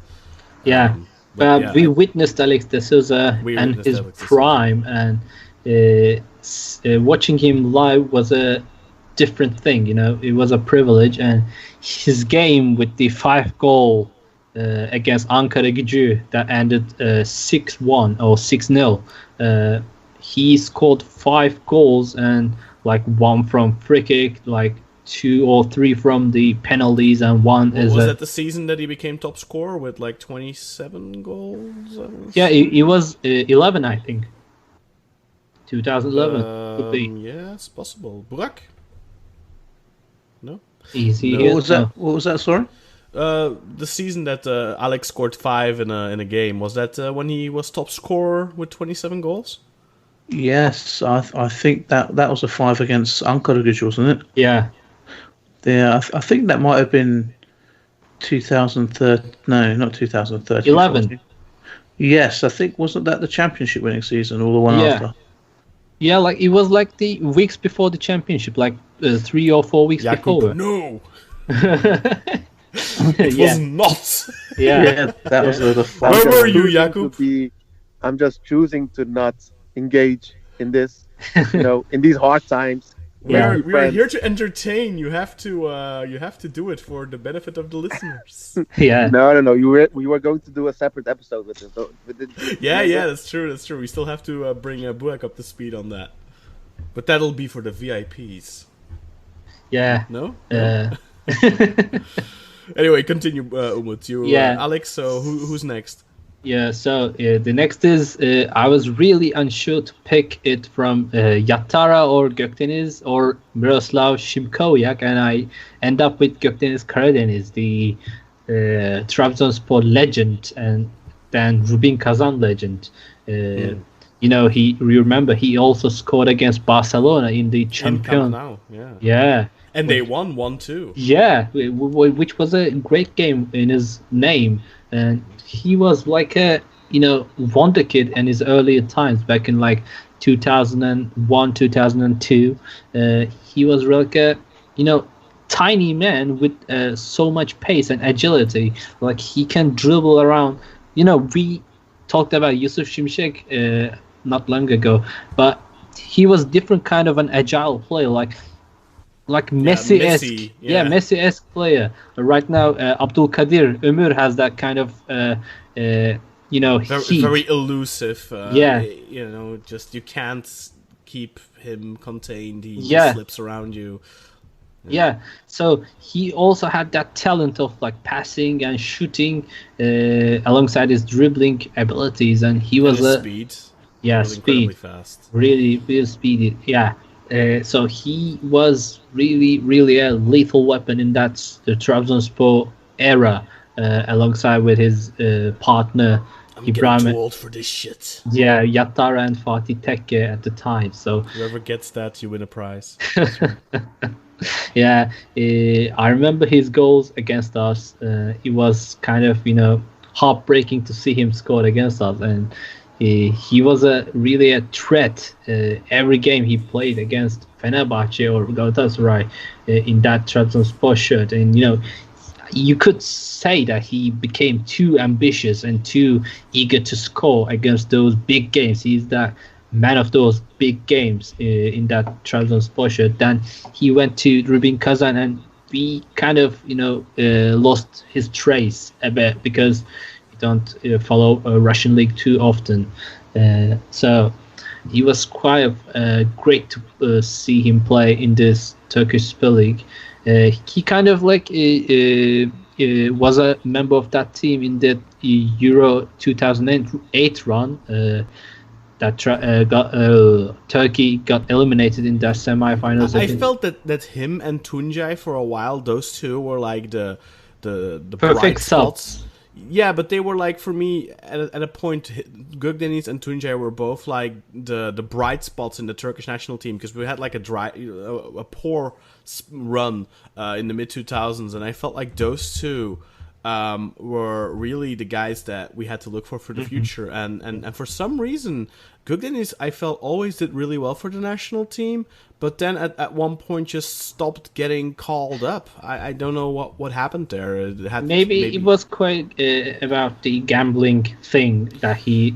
D: Yeah, but
B: yeah,
D: we witnessed Alex de Souza and his
B: Alex de Souza.
D: prime, and watching him live was a different thing. It was a privilege, and his game with the 5 goal against Ankaragücü that ended 6-1 or 6-0. He scored 5 goals and like 1 from free kick, like 2 or 3 from the penalties, and 1
B: was that the season that he became top scorer with like 27 goals?
D: Yeah, it was 11, I think. 2011 could be.
B: Yeah, it's possible. Burak? No?
D: Easy.
C: What was that? What was that? Sorry.
B: The season that Alex scored 5 in a game, was that when he was top scorer with 27 goals?
C: Yes, I think that was a 5 against Ankaragücü, wasn't it?
D: Yeah.
C: Yeah, I think that might have been 2013. No, not 2013.
D: 11.
C: Yes, I think, wasn't that the championship winning season or the one after?
D: Yeah, like it was like the weeks before the championship, like 3 or 4 weeks before.
B: No. It was not.
C: Yeah, that was the fun.
B: Where were you, Jakub?
E: I'm just choosing to not engage in this, in these hard times.
B: We are here to entertain. You have to do it for the benefit of the listeners.
D: Yeah.
E: No. We were going to do a separate episode with it.
B: Yeah, that's true. We still have to bring Burak up to speed on that, but that'll be for the VIPs.
D: Yeah.
B: No. Anyway, continue, Umut. Alex. So who's next?
D: Yeah, so the next is I was really unsure to pick it from Yattara or Gökdeniz or Miroslav Šimkoviak, and I end up with Gökdeniz Karadeniz, the Trabzonspor legend, and then Rubin Kazan legend. Remember he also scored against Barcelona in the Champions. Yeah.
B: And they won 1-2.
D: Yeah, which was a great game in his name. And he was like a, wonder kid in his earlier times back in like 2001, 2002. He was like a, tiny man with so much pace and agility. Like he can dribble around. We talked about Yusuf Şimşek not long ago, but he was different kind of an agile player, like Messi-esque. Messi-esque player. Right now, Abdulkadir Ömür has that kind of, heat.
B: Very elusive. Just you can't keep him contained. He slips around you.
D: Yeah, so he also had that talent of like passing and shooting alongside his dribbling abilities, and he was
B: speed.
D: Yeah,
B: speed. Fast.
D: Really speedy. Yeah. So he was really a lethal weapon in the Trabzonspor era, alongside with his partner Ibrahim.
B: I'm too old for this shit.
D: Yeah, Yattara and Fatih Tekke at the time. So
B: whoever gets that, you win a prize.
D: Yeah, I remember his goals against us. It was kind of heartbreaking to see him score against us, and he was really a threat every game he played against Fenerbahce or Galatasaray in that Trabzonspor shirt. And you could say that he became too ambitious and too eager to score against those big games. He's that man of those big games in that Trabzonspor shirt. Then he went to Rubin Kazan, and we kind of lost his trace a bit because don't follow Russian league too often, so it was quite great to see him play in this Turkish Super League. He kind of like was a member of that team in the Euro 2008 run that Turkey got eliminated in their semi-finals.
B: I felt that him and Tuncay for a while, those two were like the
D: perfect
B: bright
D: spots.
B: spots. Yeah, but they were like, for me, at a point, Gökdeniz and Tuncay were both like the bright spots in the Turkish national team, because we had like a poor run in the mid 2000s, and I felt like those two were really the guys that we had to look for the future. And for some reason, Gökdeniz, I felt, always did really well for the national team, but then at one point just stopped getting called up. I don't know what happened there.
D: Maybe it was quite about the gambling thing that he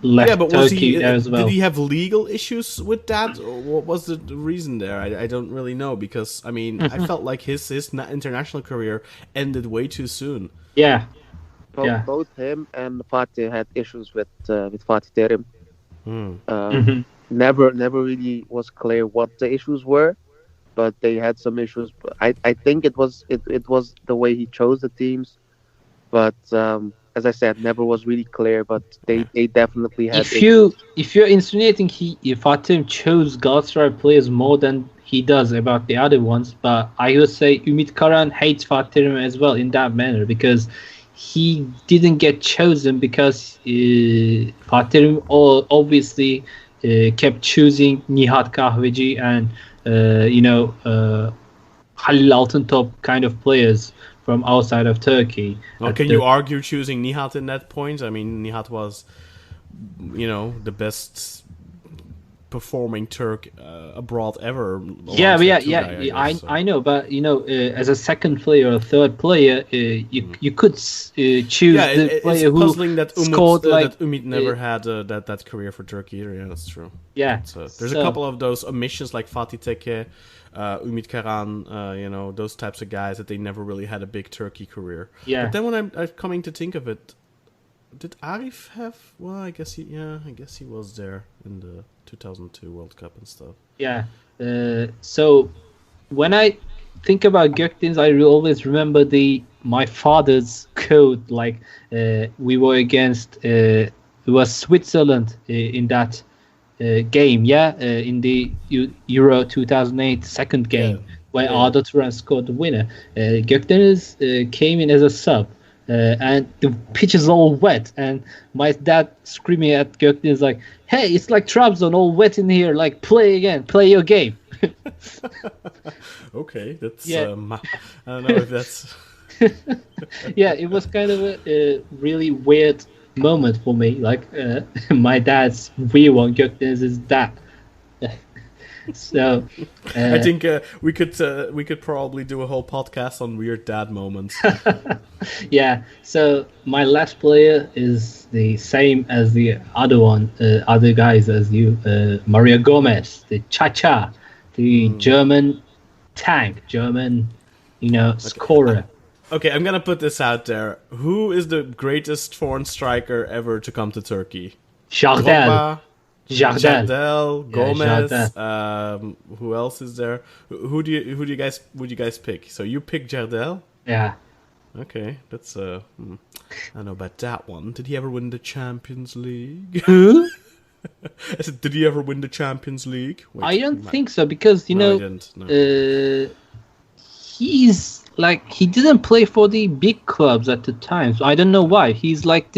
D: left
B: but
D: Turkey as well.
B: Did he have legal issues with that, or what was the reason there? I don't really know, because I mean, I felt like his international career ended way too soon.
D: Yeah.
E: Both him and Fatih had issues with Fatih Terim. Never really was clear what the issues were, but they had some issues. I think it was the way he chose the teams, but as I said, never was really clear. But they definitely had.
D: If you're insinuating Fatih chose Galatasaray players more than he does about the other ones, but I would say Ümit Karan hates Fatih as well in that manner, because he didn't get chosen because Fatih obviously kept choosing Nihat Kahveci and Halil Altıntop kind of players from outside of Turkey.
B: Well, can you argue choosing Nihat in that point? I mean, Nihat was, the best performing Turk abroad ever.
D: I know, but as a second player or third player, you could choose the player who scored
B: that Umit never had that career for Turkey either. Yeah, that's true.
D: Yeah,
B: there's a couple of those omissions like Fatih Tekke, Ümit Karan, those types of guys that they never really had a big Turkey career.
D: Yeah.
B: But then when I'm coming to think of it, did Arif have? Well, I guess he was there in the 2002 World Cup and stuff.
D: Yeah. So when I think about Gökdeniz, I always remember my father's quote. Like we were against it was Switzerland in that game. In the Euro 2008 second game where Arda Turan scored the winner. Gökdeniz came in as a sub. And the pitch is all wet, and my dad screaming at Gökdeniz like, "Hey, it's like Trabzon, all wet in here. Like, play again, play your game."
B: Okay, that's I don't know if that's.
D: Yeah, it was kind of a really weird moment for me. Like, my dad's view on Gökdeniz is that. So
B: I think we could probably do a whole podcast on weird dad moments.
D: Yeah. So my last player is the same as the other guys as you, Mario Gomez, the Cha-Cha, the German tank, scorer.
B: Okay, I'm gonna put this out there. Who is the greatest foreign striker ever to come to Turkey?
D: Jardel.
B: Gomez.
D: Jardel.
B: Who else is there? Who would you guys pick? So you pick Jardel?
D: Yeah.
B: Okay, that's I don't know about that one. Did he ever win the Champions League?
D: Who?
B: I said, did he ever win the Champions League? Wait,
D: I don't think so, because
B: he didn't. No.
D: He's like, he didn't play for the big clubs at the time. So I don't know why. He's like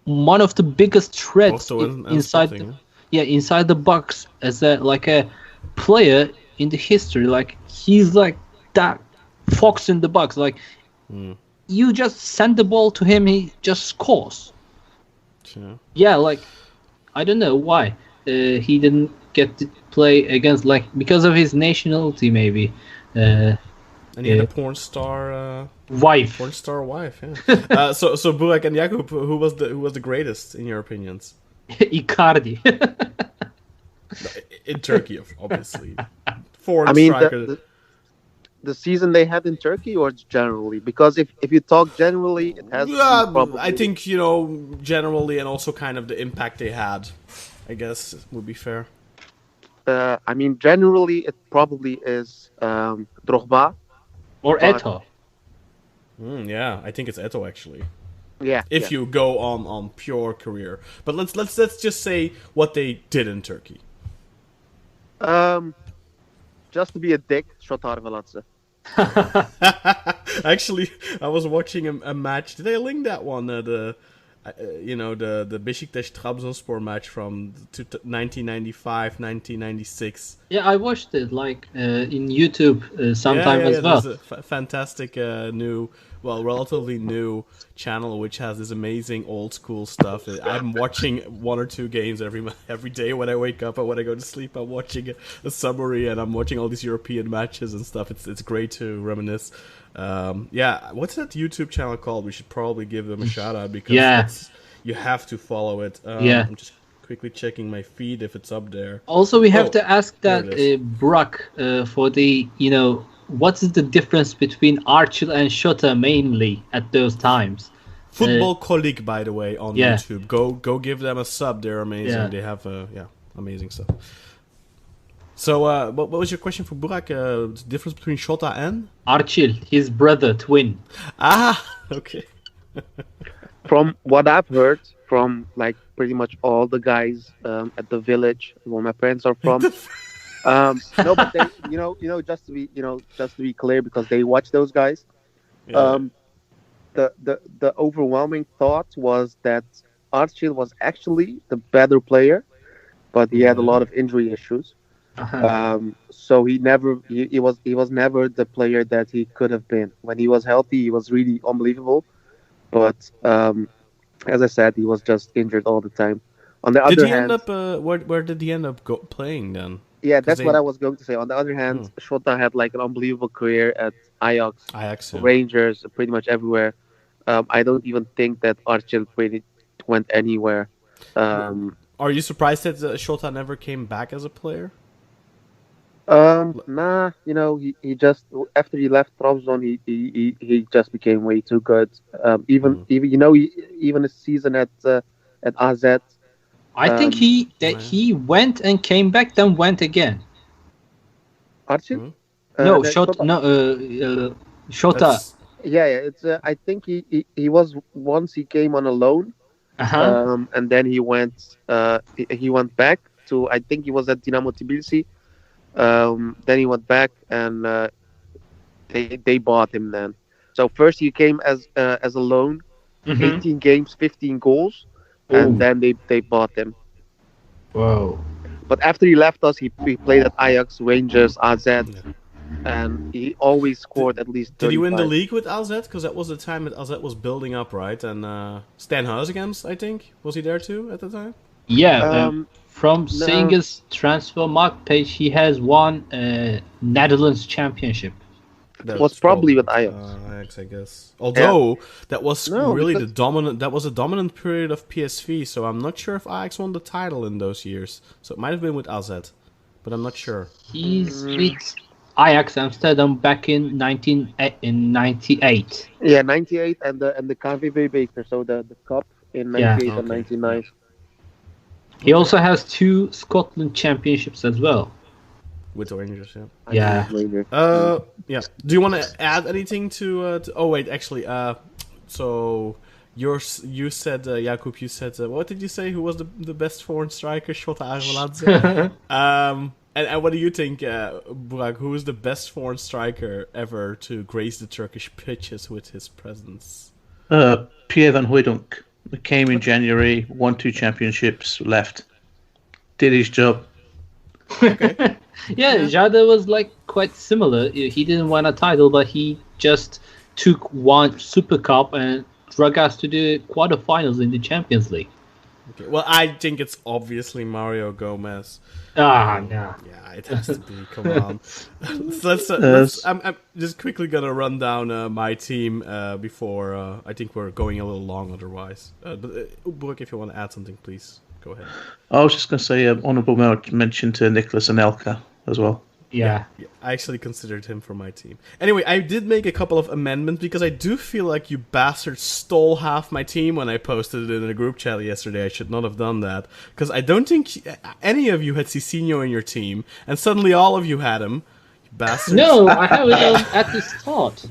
D: one of the biggest threats inside the box as a player in the history. Like, he's like that fox in the box. Like, you just send the ball to him, he just scores.
B: Sure.
D: Yeah, like, I don't know why he didn't get to play against, like, because of his nationality maybe.
B: And he had a porn star
D: wife.
B: Porn star wife, yeah. So Burak and Jakub, who was the greatest in your opinions?
D: Icardi.
B: In Turkey, obviously. Foreign striker.
E: The season they had in Turkey, or generally? Because if you talk generally, it has. Probably...
B: I think generally, and also kind of the impact they had, I guess would be fair.
E: Generally, it probably is Drogba.
D: Or Eto'o.
B: Yeah, I think it's Eto'o actually.
E: Yeah.
B: If you go on pure career, but let's just say what they did in Turkey.
E: Just to be a dick, Shotar Velatze.
B: Actually, I was watching a match. Did I link that one? the Beşiktaş Trabzonspor match from 1995, 1996.
D: Yeah, I watched it in YouTube sometime as well.
B: There's a fantastic relatively new channel which has this amazing old school stuff. I'm watching one or two games every day when I wake up and when I go to sleep. I'm watching a summary and I'm watching all these European matches and stuff. It's great to reminisce. What's that YouTube channel called? We should probably give them a shout out because you have to follow it. I'm just quickly checking my feed if it's up there.
D: Also, we have to ask that Burak for the what is the difference between Archil and Shota mainly at those times?
B: Football Colleague, by the way, on YouTube. Go give them a sub. They're amazing. Yeah. They have amazing stuff. So, what was your question for Burak? The difference between Shota and
D: Archil, his brother, twin.
B: Okay.
E: From what I've heard from pretty much all the guys at the village where my parents are from. No, but they, just to be clear, because they watch those guys.
B: Yeah.
E: The overwhelming thought was that Archil was actually the better player, but he had a lot of injury issues. So he was never the player that he could have been. When he was healthy, he was really unbelievable. But as I said, he was just injured all the time. On the other hand,
B: where did he end up playing then?
E: Yeah, that's what I was going to say. On the other hand, Shota had an unbelievable career at Ajax, Rangers, pretty much everywhere. I don't even think that Archil really went anywhere.
B: Are you surprised that Shota never came back as a player?
E: Nah, he just after he left Trabzon, he just became way too good. Even a season at AZ.
D: I think he went and came back, then went again.
E: Archil?
D: No, Shota.
E: Yeah. It's. I think he was once he came on a loan, and then he went back to. I think he was at Dinamo Tbilisi. Then he went back and they bought him then. So first he came as a loan, 18 games, 15 goals, and then they bought him.
D: Whoa!
E: But after he left us, he played at Ajax, Rangers, AZ, and he always scored at least 35.
B: Did he win the league with AZ? Because that was the time that AZ was building up, right? And Stan Huizinga, I think, was he there too at the time?
D: Yeah. From seeing his transfer market page, he has won Netherlands championship.
E: That was probably with Ajax.
B: Ajax, I guess. Although that was That was a dominant period of PSV. So I'm not sure if Ajax won the title in those years. So it might have been with AZ, but I'm not sure.
D: He's with Ajax Amsterdam back in 98.
E: Yeah, 98 and the KVB Beker, so the cup in 98 and 99.
D: He also has 2 Scotland championships as well.
B: With the Rangers,
D: yeah.
B: Yeah. Do you want to add anything to? Oh wait, actually, so you said Jakub. You said what did you say? Who was the best foreign striker? Shota Arveladze. And what do you think, Burak? Who is the best foreign striker ever to grace the Turkish pitches with his presence?
C: Pierre van Hooijdonk. Came in January, won 2 championships, left. Did his job.
B: Okay.
D: Yeah, Jada was quite similar. He didn't win a title, but he just took one Super Cup and drug us to the quarterfinals in the Champions League.
B: Okay. Well, I think it's obviously Mario Gomez.
D: No.
B: Yeah, it has to be. Come on. So I'm just quickly gonna run down my team before I think we're going a little long otherwise. But Burak, if you want to add something, please go ahead.
C: I was just gonna say honourable mention to Nicholas Anelka as well.
D: Yeah,
B: I actually considered him for my team. Anyway, I did make a couple of amendments because I do feel like you bastards stole half my team when I posted it in a group chat yesterday. I should not have done that because I don't think any of you had Cicinho in your team, and suddenly all of you had him. You bastards.
D: No, I have it at the start.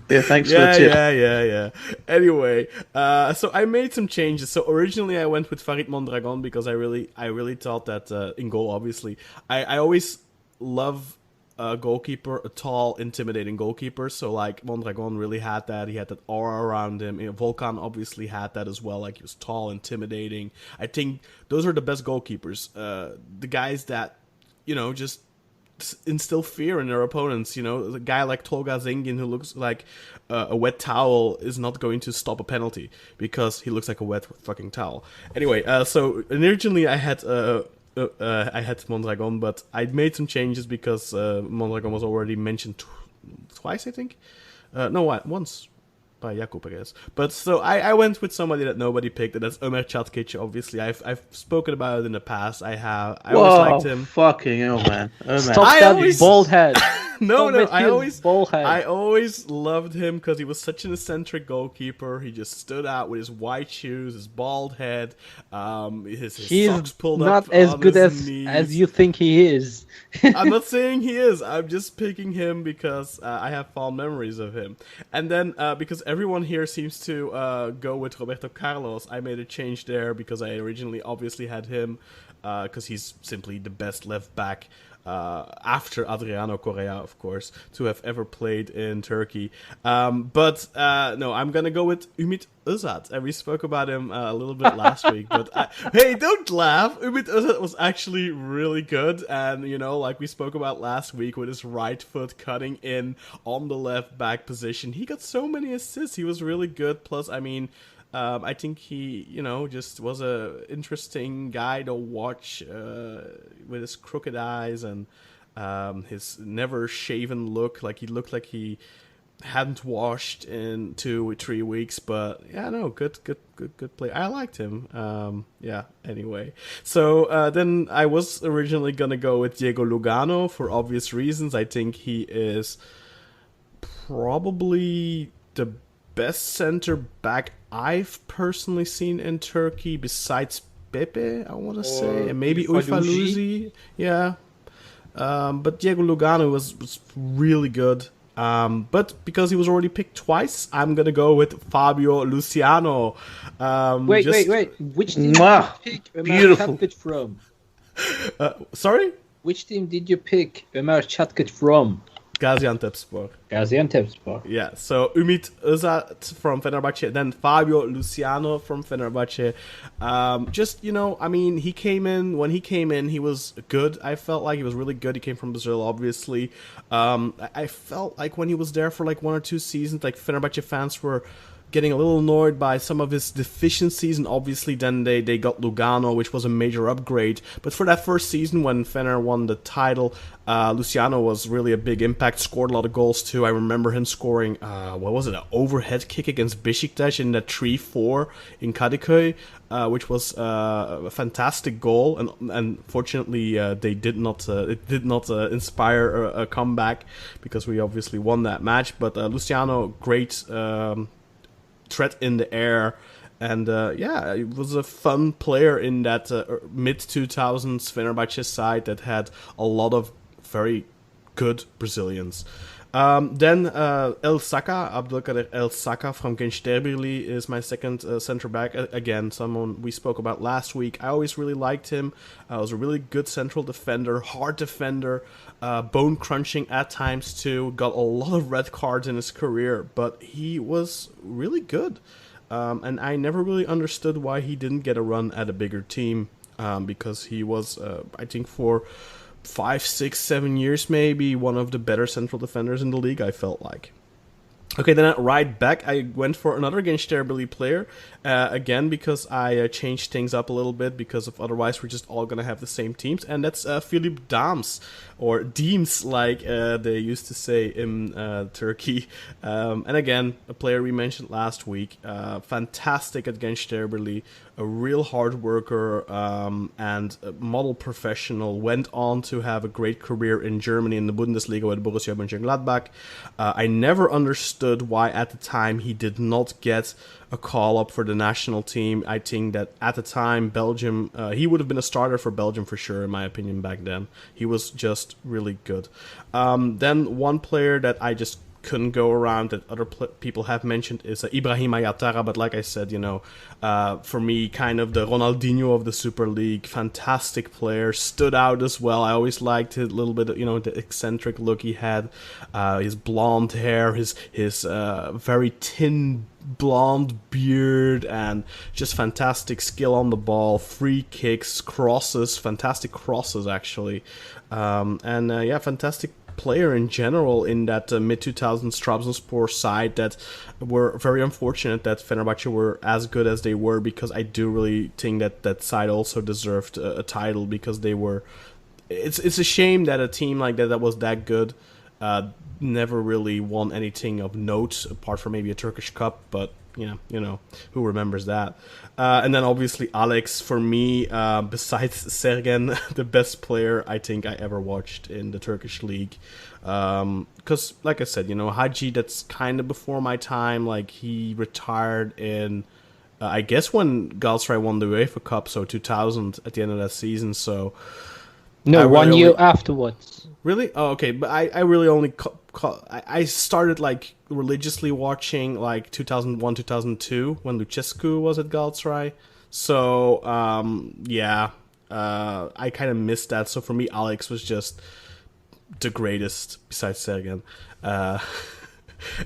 C: Yeah, thanks for the tip.
B: Yeah. Anyway, so I made some changes. So originally I went with Farid Mondragon because I really thought that in goal, obviously, I always love a goalkeeper, a tall, intimidating goalkeeper. So like Mondragon really had that. He had that aura around him. Volkan obviously had that as well. Like he was tall, intimidating. I think those are the best goalkeepers. The guys that, just instill fear in their opponents. A guy like Tolga Zengin who looks like a wet towel is not going to stop a penalty because he looks like a wet fucking towel. Anyway, so originally I had Mondragon, but I made some changes because Mondragon was already mentioned twice, I think. Once by Jakub, I guess. But so I went with somebody that nobody picked, and that's Ömer Çatkiç. Obviously, I've spoken about it in the past. I always liked him.
C: Fucking hell, man!
D: Stop that bald head.
B: I
D: I
B: always loved him because he was such an eccentric goalkeeper. He just stood out with his white shoes, his bald head, his socks pulled up.
D: Not as
B: on
D: good
B: his knees.
D: as you think he is.
B: I'm not saying he is. I'm just picking him because I have fond memories of him. And then because everyone here seems to go with Roberto Carlos, I made a change there because I originally obviously had him because he's simply the best left back after Adriano Correa, of course, to have ever played in Turkey. But no, I'm going to go with Ümit Özat. And we spoke about him a little bit last week. But hey, don't laugh. Ümit Özat was actually really good. And, like we spoke about last week with his right foot cutting in on the left back position. He got so many assists. He was really good. Plus, I think he, just was a interesting guy to watch with his crooked eyes and his never shaven look. Like he looked like he hadn't washed in 2 or 3 weeks. But yeah, no, good play. I liked him. Anyway. So then I was originally gonna go with Diego Lugano for obvious reasons. I think he is probably the best center back I've personally seen in Turkey besides Pepe, I want to say, and maybe Uyfaluzi. Yeah. But Diego Lugano was really good. But because he was already picked twice, I'm going to go with Fabio Luciano.
D: Wait. Which team did you pick Ömer Çatkiç from?
B: Sorry?
D: Which team did you pick Ömer Çatkiç from?
B: Gaziantepspor. Yeah, so Ümit Özat from Fenerbahçe, then Fabio Luciano from Fenerbahçe. He came in, when he came in, he was good. I felt like he was really good. He came from Brazil, obviously. I felt like when he was there for like 1 or 2 seasons, like Fenerbahçe fans were getting a little annoyed by some of his deficiencies, and obviously then they got Lugano, which was a major upgrade. But for that first season when Fener won the title, Luciano was really a big impact, scored a lot of goals too. I remember him scoring, an overhead kick against Beşiktaş in that 3-4 in Kadıköy, which was a fantastic goal, and fortunately it did not inspire a comeback because we obviously won that match. But Luciano, great threat in the air, and it was a fun player in that mid-2000s Fenerbahçe side that had a lot of very good Brazilians. Then El Saka, Abdülkadir El Saka from Gençlerbirliği is my second center back. Again, someone we spoke about last week. I always really liked him. Was a really good central defender, hard defender, bone crunching at times too. Got a lot of red cards in his career, but he was really good. And I never really understood why he didn't get a run at a bigger team, because he was, I think, for 5, 6, 7 years maybe one of the better central defenders in the league, I felt like. Okay, then at right back, I went for another Gençlerbirliği player, again, because I changed things up a little bit, because otherwise we're just all going to have the same teams, and that's Philip Dams, or Deems, like they used to say in Turkey. And again, a player we mentioned last week, fantastic at Gençlerbirliği, a real hard worker and a model professional, went on to have a great career in Germany in the Bundesliga with Borussia Mönchengladbach. I never understood why at the time he did not get a call up for the national team. I think that at the time Belgium, he would have been a starter for Belgium for sure, in my opinion, back then. He was just really good. Then one player that I just couldn't go around that other people have mentioned is Ibrahim Ayatara. But like I said, for me, kind of the Ronaldinho of the Super League, fantastic player, stood out as well. I always liked a little bit, the eccentric look he had, his blonde hair, his very thin blonde beard, and just fantastic skill on the ball, free kicks, crosses, fantastic crosses actually, fantastic player in general in that mid-2000s Trabzonspor side that were very unfortunate that Fenerbahce were as good as they were, because I do really think that side also deserved a title, because they were. It's a shame that a team like that was that good never really won anything of note apart from maybe a Turkish Cup, but who remembers that? And then obviously Alex, for me, besides Sergen, the best player I think I ever watched in the Turkish league. Because, like I said, Hagi, that's kind of before my time. Like, he retired in, I guess, when Galatasaray won the UEFA Cup, so 2000 at the end of that season. So
D: no, 1 year afterwards.
B: Really? Oh, okay. But I really only I started like religiously watching like 2001, 2002 when Lucescu was at Galatasaray. So I kind of missed that. So for me, Alex was just the greatest besides Sergen.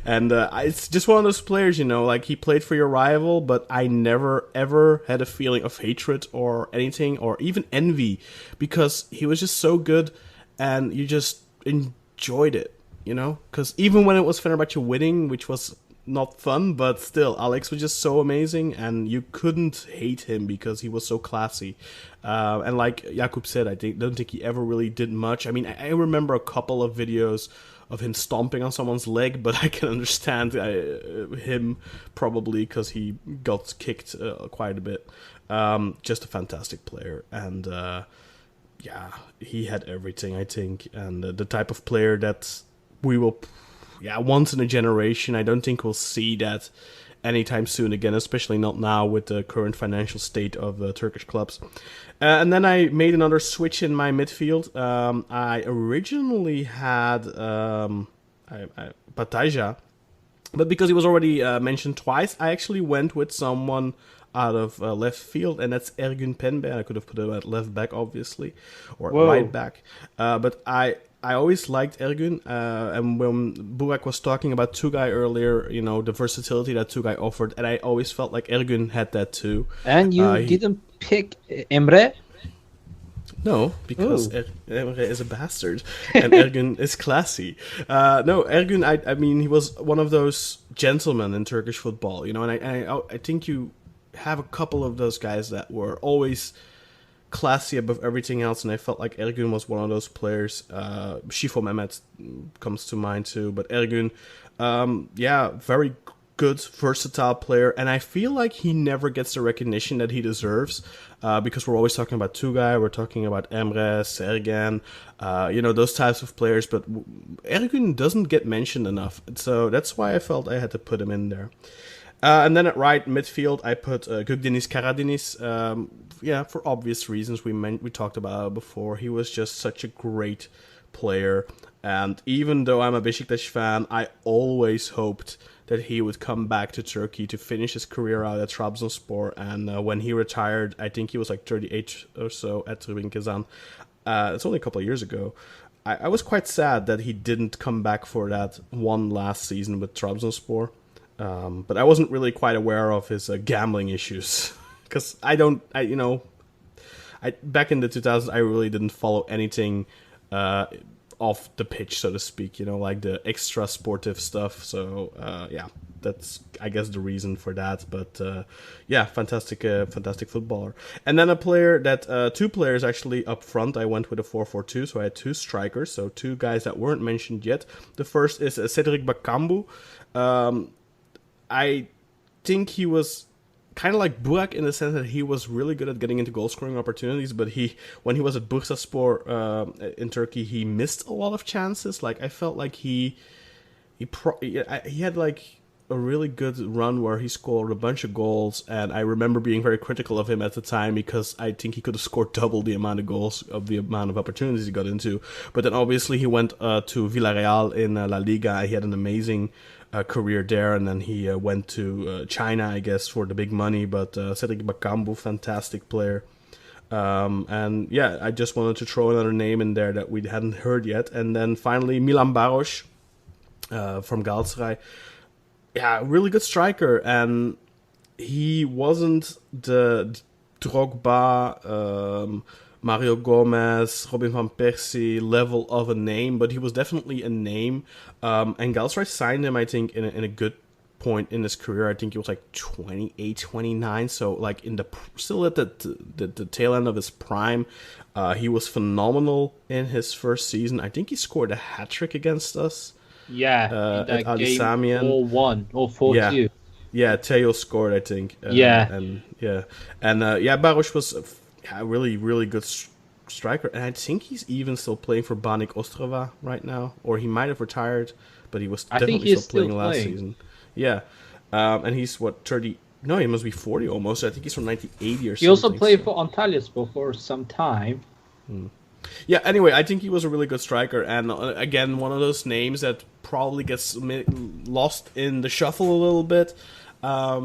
B: And it's just one of those players, like he played for your rival, but I never ever had a feeling of hatred or anything, or even envy, because he was just so good and you just enjoyed it, because even when it was Fenerbahce winning, which was not fun, but still, Alex was just so amazing and you couldn't hate him because he was so classy. And like Jakub said, I don't think he ever really did much. I mean, I remember a couple of videos of him stomping on someone's leg, but I can understand him probably because he got kicked quite a bit. Just a fantastic player, and he had everything, I think, and the type of player that we will, once in a generation. I don't think we'll see that anytime soon again, especially not now with the current financial state of Turkish clubs. And then I made another switch in my midfield. I originally had Bataja, but because he was already mentioned twice, I actually went with someone out of left field, and that's Ergün Penber. I could have put him at left back, obviously, or right back. But I always liked Ergün, and when Burak was talking about Tugay earlier, the versatility that Tugay offered, and I always felt like Ergün had that too.
D: And you didn't pick Emre?
B: No, because Emre is a bastard, and Ergün is classy. No, Ergün, I mean, he was one of those gentlemen in Turkish football, and I think you have a couple of those guys that were always classy above everything else, and I felt like Ergün was one of those players. Shifo Mehmet comes to mind too, but Ergün, very good, versatile player, and I feel like he never gets the recognition that he deserves, because we're always talking about Tugay, we're talking about Emre, Sergen, those types of players, but Ergün doesn't get mentioned enough, so that's why I felt I had to put him in there. And then at right midfield, I put Gökdeniz Karadeniz. For obvious reasons we talked about it before. He was just such a great player. And even though I'm a Beşiktaş fan, I always hoped that he would come back to Turkey to finish his career out at Trabzonspor. And when he retired, I think he was like 38 or so at Tribün Kazan. It's only a couple of years ago. I was quite sad that he didn't come back for that one last season with Trabzonspor. But I wasn't really quite aware of his gambling issues, because back in the 2000s, I really didn't follow anything off the pitch, so to speak, like the extra sportive stuff. So, that's, I guess, the reason for that. But, fantastic footballer. And then a player that, two players actually up front. I went with a 4-4-2, so I had two strikers, so two guys that weren't mentioned yet. The first is Cedric Bakambu. I think he was kind of like Burak in the sense that he was really good at getting into goal-scoring opportunities, but when he was at Bursaspor in Turkey, he missed a lot of chances. Like, I felt like he had like a really good run where he scored a bunch of goals, and I remember being very critical of him at the time because I think he could have scored double the amount of goals of the amount of opportunities he got into. But then obviously he went to Villarreal in La Liga. He had an amazing career there, and then he went to China, I guess, for the big money. But Cedric Bakambu, fantastic player. And yeah, I just wanted to throw another name in there that we hadn't heard yet. And then finally, Milan Baros from Galatasaray. Yeah, really good striker, and he wasn't the Drogba, Mario Gomez, Robin van Persie level of a name, but he was definitely a name. And Galatasaray signed him, I think, in a good point in his career. I think he was like 28, 29, so like still at the tail end of his prime. He was phenomenal in his first season. I think he scored a hat-trick against us.
D: Yeah, in that
B: at
D: game,
B: Alisamian.
D: 4-1 or 4-2.
B: Yeah, Teo scored, I think. Baros was a really, really good striker, and I think he's even still playing for Banik Ostrava right now, or he might have retired, but he was definitely still playing last season. Yeah, and he's 30? No, he must be 40 almost. I think he's from 1980 or something.
D: He also played for Antalyaspor for some time.
B: Yeah, anyway, I think he was a really good striker, and again, one of those names that probably gets lost in the shuffle a little bit. A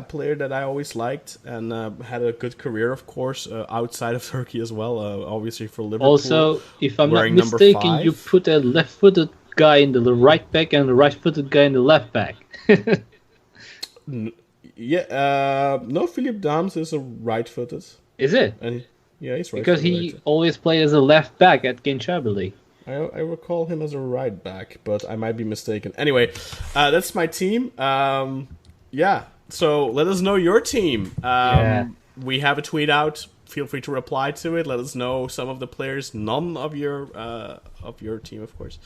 B: player that I always liked, and had a good career, of course, outside of Turkey as well, obviously for Liverpool.
D: Also, if I'm not mistaken, you put a left-footed guy in the right back and a right-footed guy in the left back.
B: No, Philip Dams is a right-footed.
D: Is it?
B: And yeah, he's right.
D: Because he always played as a left back at Gençlerbirliği.
B: I recall him as a right back, but I might be mistaken. Anyway, that's my team. So let us know your team. We have a tweet out. Feel free to reply to it. Let us know some of the players, none of your team, of course.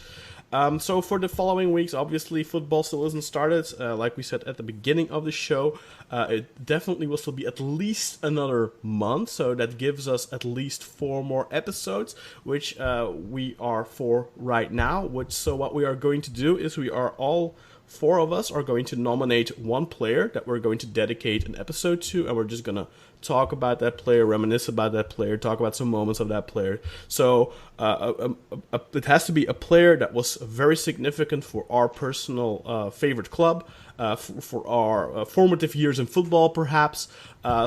B: So for the following weeks, obviously football still isn't started. Like we said at the beginning of the show, it definitely will still be at least another month. So that gives us at least 4 more episodes, which we are for right now. So what we are going to do is we are all 4 of us are going to nominate one player that we're going to dedicate an episode to, and we're just going to talk about that player, reminisce about that player, talk about some moments of that player. So it has to be a player that was very significant for our personal favorite club, for our formative years in football, perhaps,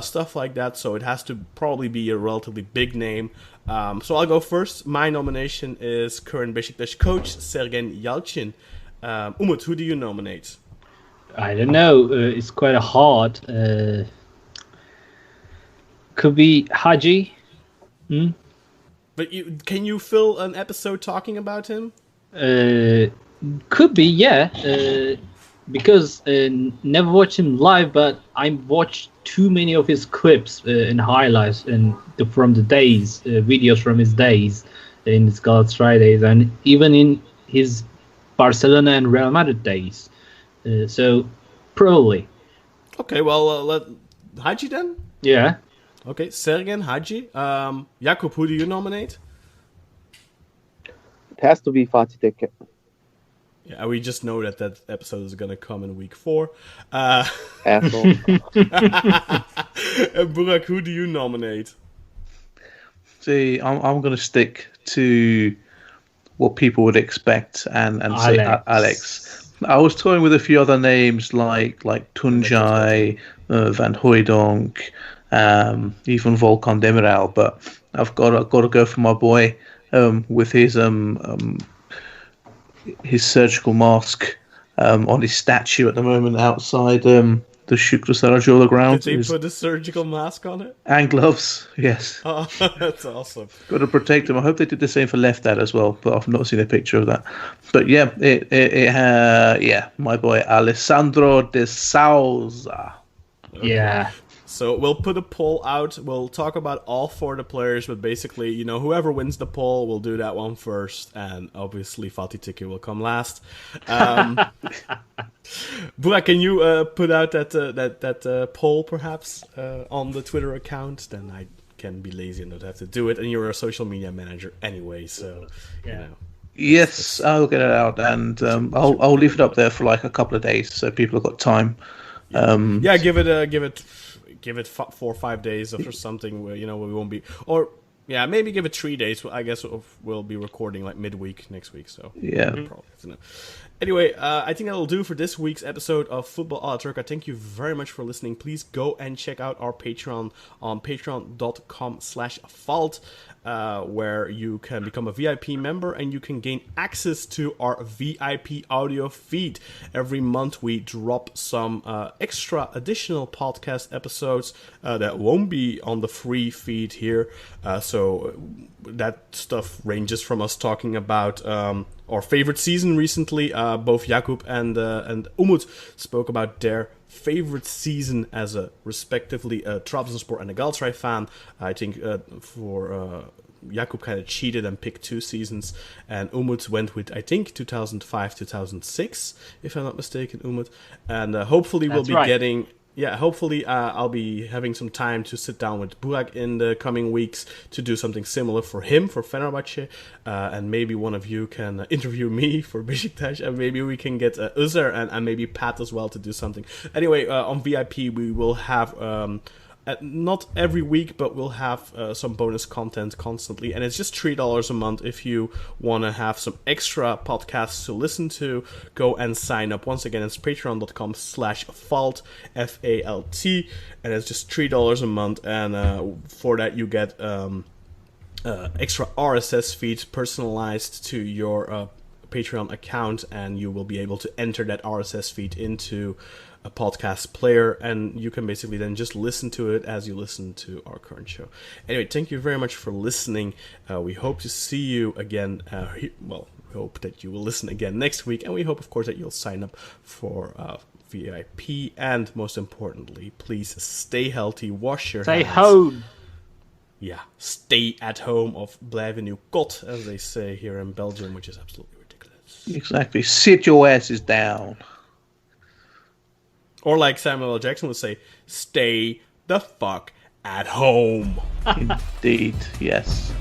B: stuff like that. So it has to probably be a relatively big name. So I'll go first. My nomination is current Beşiktaş coach Sergen Yalçın. Umut, who do you nominate?
D: I don't know. It's quite hard. Could be Haji.
B: But can you fill an episode talking about him?
D: Could be, yeah. Because never watched him live, but I watched too many of his clips and highlights from the days, videos from his days in his Galatasaray days, and even in his Barcelona and Real Madrid days. So probably.
B: Okay, well, let Haji then.
D: Yeah.
B: Okay, Sergen, Haji. Jakub, who do you nominate?
E: It has to be Fatih Tekke.
B: Yeah, we just know that episode is going to come in week 4.
E: Asshole.
B: Burak, who do you nominate?
C: See, I'm going to stick to what people would expect and say Alex. I was toying with a few other names like Tunjai, Van Hooijdonk, even Volkan Demirel, but I've got to go for my boy with his surgical mask on his statue at the moment outside the Shukra Sarajola ground.
B: Did they put a surgical mask on it?
C: And gloves, yes.
B: Oh, that's awesome.
C: Got to protect him. I hope they did the same for Left Dad as well, but I've not seen a picture of that. But yeah, my boy Alessandro de Souza.
B: Okay.
D: Yeah.
B: So we'll put a poll out. We'll talk about all 4 of the players, but basically, whoever wins the poll will do that one first, and obviously Fatih Tekke will come last. Burak, can you put out that poll perhaps on the Twitter account? Then I can be lazy and not have to do it. And you're a social media manager anyway, so
D: yeah.
C: Yes, I'll get it out, and I'll leave it up there for like a couple of days, so people have got time.
B: Give it 4 or 5 days or something. Where, we won't be, or maybe give it 3 days. I guess we'll be recording like midweek next week. So
C: yeah.
B: Probably. Anyway, I think that'll do for this week's episode of Football a la Turca. Thank you very much for listening. Please go and check out our Patreon on patreon.com/fault, where you can become a VIP member and you can gain access to our VIP audio feed. Every month we drop some extra additional podcast episodes that won't be on the free feed here. So that stuff ranges from us talking about our favorite season recently. Both Jakub and Umut spoke about their favorite season as a respectively Trabzonspor and a Galatasaray fan. I think for Jakub kind of cheated and picked 2 seasons, and Umut went with, I think, 2005-2006, if I'm not mistaken, Umut. And hopefully we'll be getting... Yeah, hopefully I'll be having some time to sit down with Burak in the coming weeks to do something similar for him, for Fenerbahce, and maybe one of you can interview me for Beşiktaş, and maybe we can get Uzer and maybe Pat as well to do something. Anyway, on VIP we will have... not every week, but we'll have some bonus content constantly, and it's just $3 a month. If you want to have some extra podcasts to listen to, go and sign up. Once again, it's patreon.com/fault, FALT, and it's just $3 a month, and for that you get extra RSS feeds personalized to your Patreon account, and you will be able to enter that RSS feed into a podcast player, and you can basically then just listen to it as you listen to our current show. Anyway, thank you very much for listening. We hope to see you again. We hope that you will listen again next week, and we hope, of course, that you'll sign up for VIP. And most importantly, please stay healthy, wash your hands.
D: Stay home.
B: Yeah, stay at home, of blijven uw kot, as they say here in Belgium, which is absolutely ridiculous.
C: Exactly. Sit your asses down.
B: Or like Samuel L. Jackson would say, stay the fuck at home.
C: Indeed, yes.